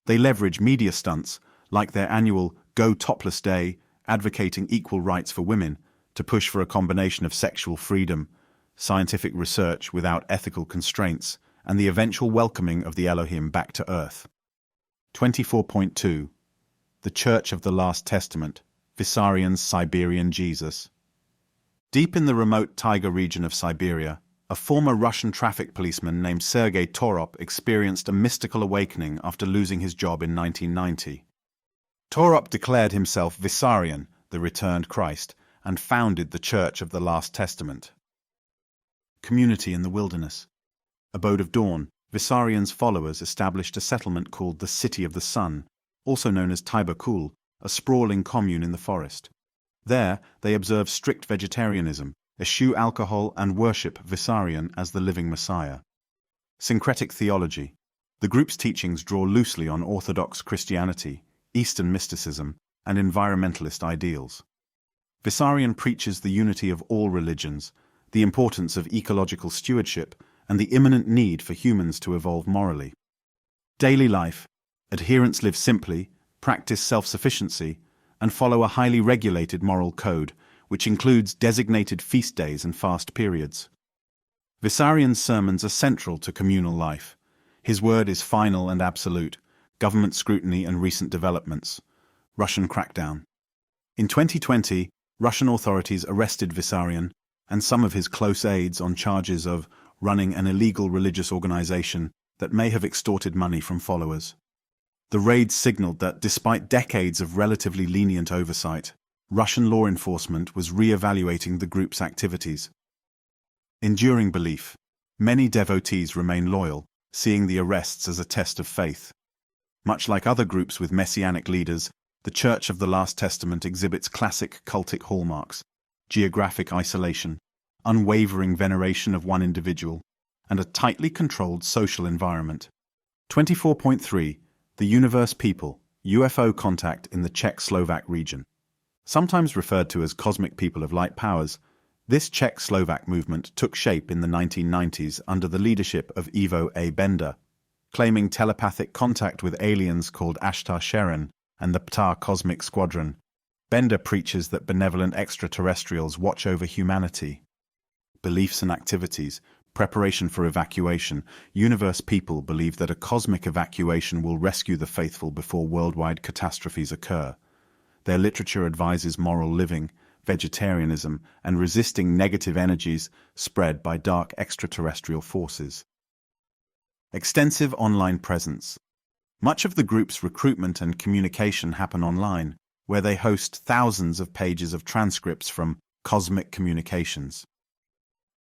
They leverage media stunts like their annual Go Topless Day, advocating equal rights for women, to push for a combination of sexual freedom, scientific research without ethical constraints, and the eventual welcoming of the Elohim back to Earth. 24.2. the Church of the Last Testament, Vissarion's Siberian Jesus. Deep in the remote taiga region of Siberia, a former Russian traffic policeman named Sergei Torop experienced a mystical awakening after losing his job in 1990. Torop declared himself Vissarion, the returned Christ, and founded the Church of the Last Testament. Community in the wilderness. Abode of Dawn, Vissarion's followers established a settlement called the City of the Sun, also known as Taibakul, a sprawling commune in the forest. There, they observe strict vegetarianism, eschew alcohol, and worship Vissarion as the living Messiah. Syncretic theology. The group's teachings draw loosely on Orthodox Christianity, Eastern mysticism, and environmentalist ideals. Vissarion preaches the unity of all religions, the importance of ecological stewardship, and the imminent need for humans to evolve morally. Daily life. Adherents live simply, practice self-sufficiency, and follow a highly regulated moral code, which includes designated feast days and fast periods. Vissarion's sermons are central to communal life. His word is final and absolute, government scrutiny and recent developments. Russian crackdown. In 2020, Russian authorities arrested Vissarion and some of his close aides on charges of running an illegal religious organization that may have extorted money from followers. The raid signaled that despite decades of relatively lenient oversight, Russian law enforcement was re-evaluating the group's activities. Enduring belief. Many devotees remain loyal, seeing the arrests as a test of faith. Much like other groups with messianic leaders, the Church of the Last Testament exhibits classic cultic hallmarks: geographic isolation, unwavering veneration of one individual, and a tightly controlled social environment. 24.3. The Universe People, UFO contact in the Czech-Slovak region. Sometimes referred to as cosmic people of light powers, this Czech-Slovak movement took shape in the 1990s under the leadership of Ivo A. Bender, claiming telepathic contact with aliens called Ashtar Sharon and the Ptar Cosmic Squadron. Bender preaches that benevolent extraterrestrials watch over humanity. Beliefs and activities. Preparation for evacuation. Universe people believe that a cosmic evacuation will rescue the faithful before worldwide catastrophes occur. Their literature advises moral living, vegetarianism, and resisting negative energies spread by dark extraterrestrial forces. Extensive online presence. Much of the group's recruitment and communication happen online, where they host thousands of pages of transcripts from cosmic communications.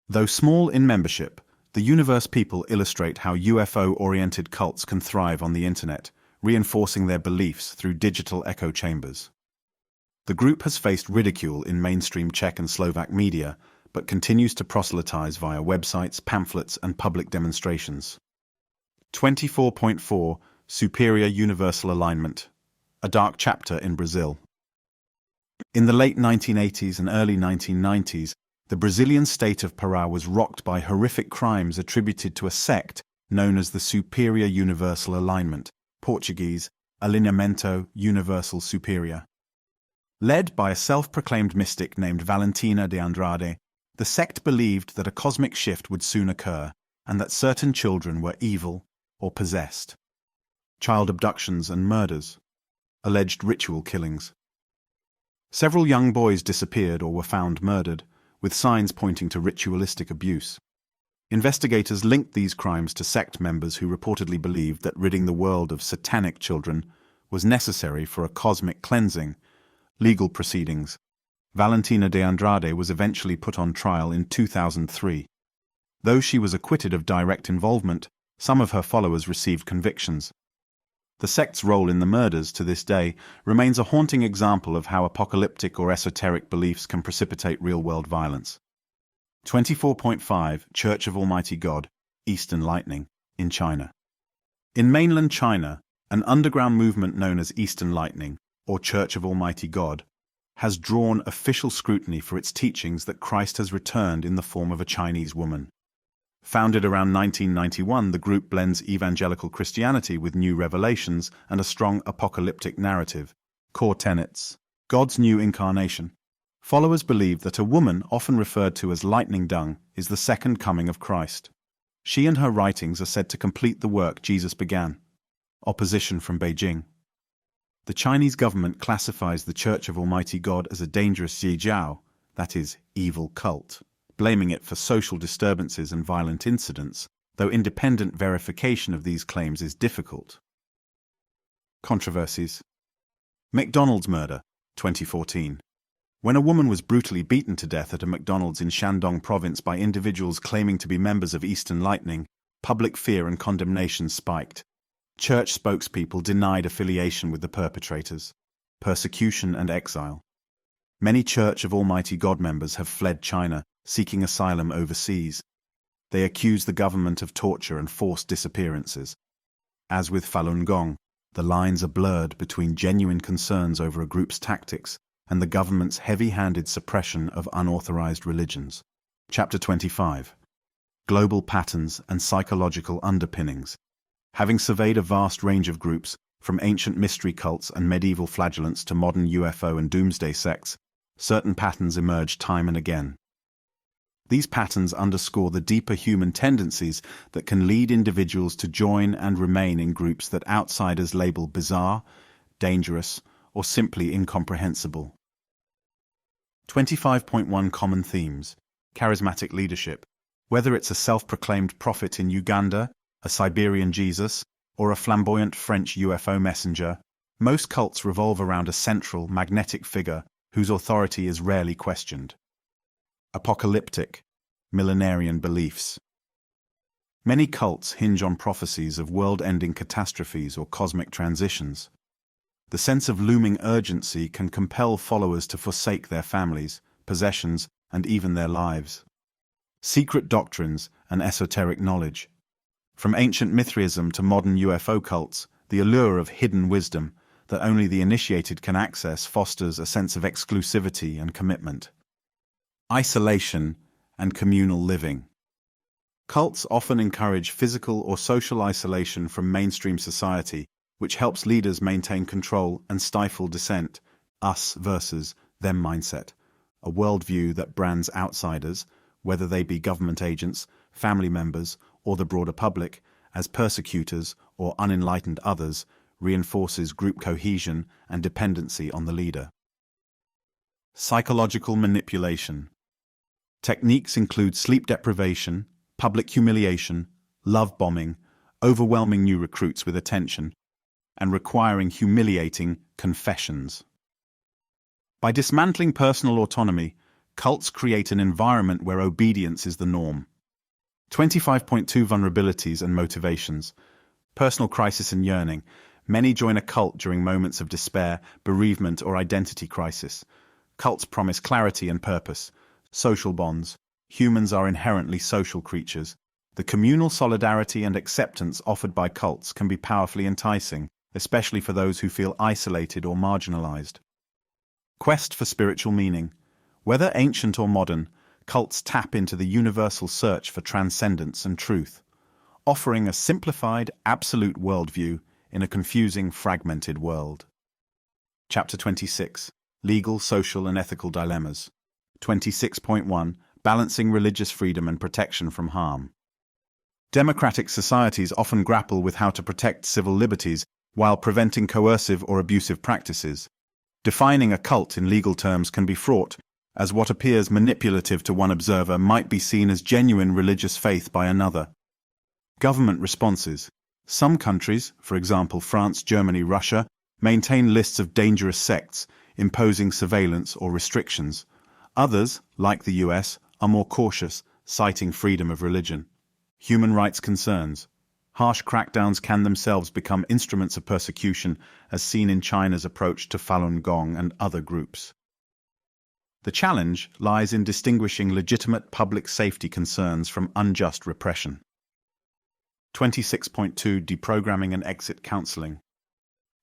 Though small in membership, the Universe People illustrate how UFO-oriented cults can thrive on the internet, reinforcing their beliefs through digital echo chambers. The group has faced ridicule in mainstream Czech and Slovak media, but continues to proselytize via websites, pamphlets, and public demonstrations. 24.4. Superior Universal Alignment. A dark chapter in Brazil. In the late 1980s and early 1990s, the Brazilian state of Pará was rocked by horrific crimes attributed to a sect known as the Superior Universal Alignment, Portuguese, Alinhamento Universal Superior. Led by a self-proclaimed mystic named Valentina de Andrade, the sect believed that a cosmic shift would soon occur and that certain children were evil or possessed. Child abductions and murders. Alleged ritual killings. Several young boys disappeared or were found murdered, with signs pointing to ritualistic abuse. Investigators linked these crimes to sect members who reportedly believed that ridding the world of satanic children was necessary for a cosmic cleansing. Legal proceedings. Valentina de Andrade was eventually put on trial in 2003. Though she was acquitted of direct involvement, some of her followers received convictions. The sect's role in the murders to this day remains a haunting example of how apocalyptic or esoteric beliefs can precipitate real-world violence. 24.5. Church of Almighty God, Eastern Lightning, in China. In mainland China, an underground movement known as Eastern Lightning, or Church of Almighty God, has drawn official scrutiny for its teachings that Christ has returned in the form of a Chinese woman. Founded around 1991, the group blends evangelical Christianity with new revelations and a strong apocalyptic narrative. Core tenets. God's new incarnation. Followers believe that a woman, often referred to as lightning dung, is the second coming of Christ. She and her writings are said to complete the work Jesus began. Opposition from Beijing. The Chinese government classifies the Church of Almighty God as a dangerous Yijiao, that is, evil cult, blaming it for social disturbances and violent incidents, though independent verification of these claims is difficult. Controversies. McDonald's murder, 2014. When a woman was brutally beaten to death at a McDonald's in Shandong province by individuals claiming to be members of Eastern Lightning, public fear and condemnation spiked. Church spokespeople denied affiliation with the perpetrators. Persecution and exile. Many Church of Almighty God members have fled China, seeking asylum overseas. They accuse the government of torture and forced disappearances. As with Falun Gong, the lines are blurred between genuine concerns over a group's tactics and the government's heavy-handed suppression of unauthorized religions. Chapter 25. Global Patterns and Psychological Underpinnings. Having surveyed a vast range of groups, from ancient mystery cults and medieval flagellants to modern UFO and doomsday sects, certain patterns emerge time and again. These patterns underscore the deeper human tendencies that can lead individuals to join and remain in groups that outsiders label bizarre, dangerous, or simply incomprehensible. 25.1 Common Themes. Charismatic leadership. Whether it's a self-proclaimed prophet in Uganda, a Siberian Jesus, or a flamboyant French UFO messenger, most cults revolve around a central, magnetic figure whose authority is rarely questioned. Apocalyptic. Millenarian beliefs. Many cults hinge on prophecies of world-ending catastrophes or cosmic transitions. The sense of looming urgency can compel followers to forsake their families, possessions, and even their lives. Secret doctrines and esoteric knowledge. From ancient Mithraism to modern UFO cults, the allure of hidden wisdom that only the initiated can access fosters a sense of exclusivity and commitment. Isolation and communal living. Cults often encourage physical or social isolation from mainstream society, which helps leaders maintain control and stifle dissent, us versus them mindset, a worldview that brands outsiders, whether they be government agents, family members, or the broader public, as persecutors or unenlightened others, reinforces group cohesion and dependency on the leader. Psychological manipulation. Techniques include sleep deprivation, public humiliation, love bombing, overwhelming new recruits with attention, and requiring humiliating confessions. By dismantling personal autonomy, cults create an environment where obedience is the norm. 25.2 Vulnerabilities and motivations. Personal crisis and yearning. Many join a cult during moments of despair, bereavement, or identity crisis. Cults promise clarity and purpose. Social bonds. Humans are inherently social creatures. The communal solidarity and acceptance offered by cults can be powerfully enticing, especially for those who feel isolated or marginalized. Quest for spiritual meaning. Whether ancient or modern, cults tap into the universal search for transcendence and truth, offering a simplified, absolute worldview in a confusing, fragmented world. Chapter 26. Legal, Social and Ethical Dilemmas. 26.1 Balancing religious freedom and protection from harm. Democratic societies often grapple with how to protect civil liberties while preventing coercive or abusive practices. Defining a cult in legal terms can be fraught, as what appears manipulative to one observer might be seen as genuine religious faith by another. Government responses. Some countries, for example France, Germany, Russia, maintain lists of dangerous sects, imposing surveillance or restrictions. Others, like the US, are more cautious, citing freedom of religion. Human rights concerns. Harsh crackdowns can themselves become instruments of persecution, as seen in China's approach to Falun Gong and other groups. The challenge lies in distinguishing legitimate public safety concerns from unjust repression. 26.2 Deprogramming and exit counseling.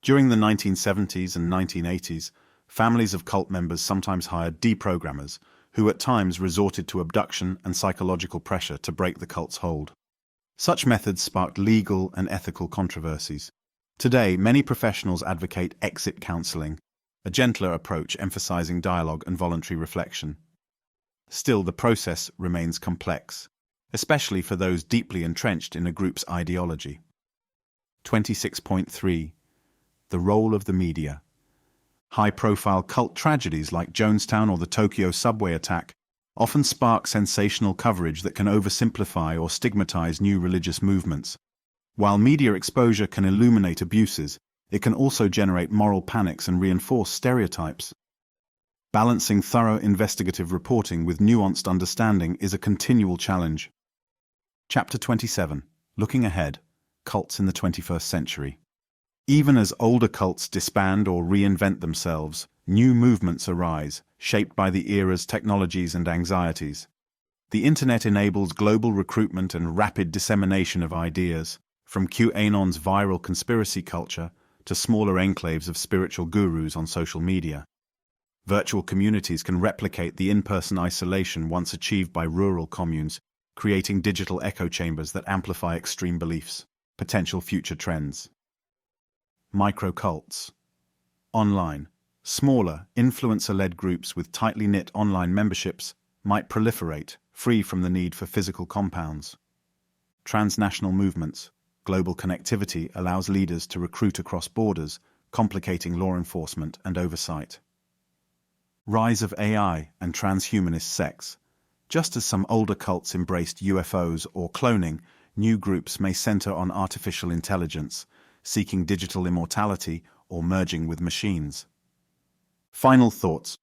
During the 1970s and 1980s, families of cult members sometimes hired deprogrammers, who at times resorted to abduction and psychological pressure to break the cult's hold. Such methods sparked legal and ethical controversies. Today, many professionals advocate exit counseling, a gentler approach emphasizing dialogue and voluntary reflection. Still, the process remains complex, especially for those deeply entrenched in a group's ideology. 26.3 The role of the media. High-profile cult tragedies like Jonestown or the Tokyo subway attack often spark sensational coverage that can oversimplify or stigmatize new religious movements. While media exposure can illuminate abuses, it can also generate moral panics and reinforce stereotypes. Balancing thorough investigative reporting with nuanced understanding is a continual challenge. Chapter 27. Looking Ahead. Cults in the 21st Century. Even as older cults disband or reinvent themselves, new movements arise, shaped by the era's technologies and anxieties. The Internet enables global recruitment and rapid dissemination of ideas, from QAnon's viral conspiracy culture to smaller enclaves of spiritual gurus on social media. Virtual communities can replicate the in-person isolation once achieved by rural communes, creating digital echo chambers that amplify extreme beliefs. Potential future trends. Micro-cults. Online, smaller, influencer-led groups with tightly knit online memberships might proliferate, free from the need for physical compounds. Transnational movements. Global connectivity allows leaders to recruit across borders, complicating law enforcement and oversight. Rise of AI and transhumanist sects. Just as some older cults embraced UFOs or cloning, new groups may center on artificial intelligence, seeking digital immortality or merging with machines. Final thoughts.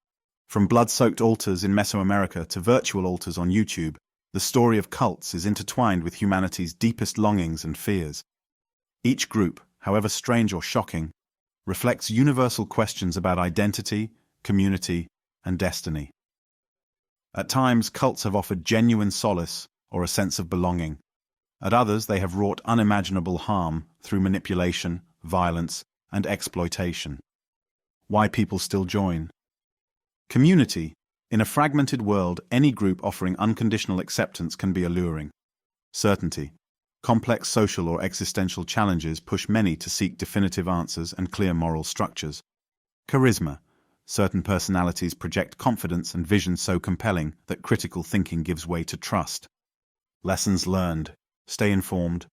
From blood-soaked altars in Mesoamerica to virtual altars on YouTube, the story of cults is intertwined with humanity's deepest longings and fears. Each group, however strange or shocking, reflects universal questions about identity, community, and destiny. At times, cults have offered genuine solace or a sense of belonging. At others, they have wrought unimaginable harm through manipulation, violence, and exploitation. Why people still join? Community. In a fragmented world, any group offering unconditional acceptance can be alluring. Certainty. Complex social or existential challenges push many to seek definitive answers and clear moral structures. Charisma. Certain personalities project confidence and vision so compelling that critical thinking gives way to trust. Lessons learned. Stay informed.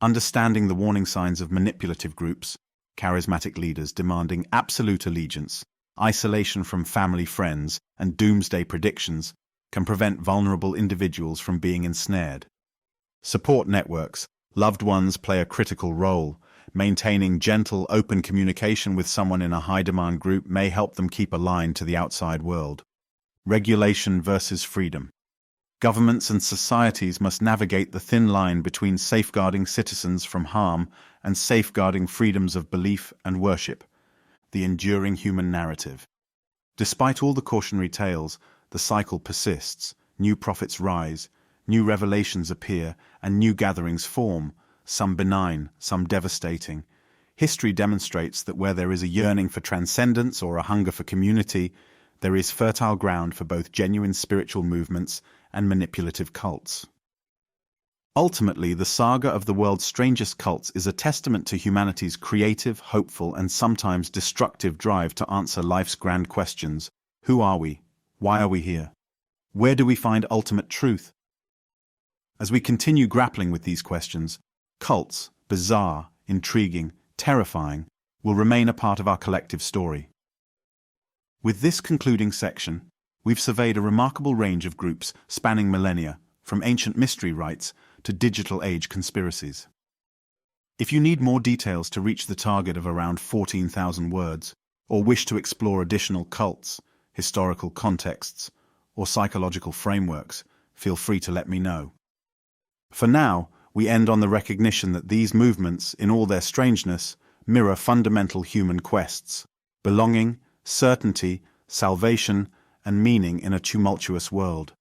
Understanding the warning signs of manipulative groups, charismatic leaders demanding absolute allegiance, isolation from family friends, and doomsday predictions can prevent vulnerable individuals from being ensnared. Support networks. Loved ones play a critical role. Maintaining gentle, open communication with someone in a high-demand group may help them keep aligned to the outside world. Regulation versus freedom. Governments and societies must navigate the thin line between safeguarding citizens from harm and safeguarding freedoms of belief and worship. The enduring human narrative. Despite all the cautionary tales, the cycle persists. New prophets rise, new revelations appear, and new gatherings form, some benign, some devastating. History demonstrates that where there is a yearning for transcendence or a hunger for community, there is fertile ground for both genuine spiritual movements and manipulative cults. Ultimately, the saga of the world's strangest cults is a testament to humanity's creative, hopeful, and sometimes destructive drive to answer life's grand questions. Who are we? Why are we here? Where do we find ultimate truth? As we continue grappling with these questions, cults, bizarre, intriguing, terrifying, will remain a part of our collective story. With this concluding section, we've surveyed a remarkable range of groups spanning millennia, from ancient mystery rites to digital age conspiracies. If you need more details to reach the target of around 14,000 words, or wish to explore additional cults, historical contexts, or psychological frameworks, feel free to let me know. For now, we end on the recognition that these movements, in all their strangeness, mirror fundamental human quests: belonging, certainty, salvation, and meaning in a tumultuous world.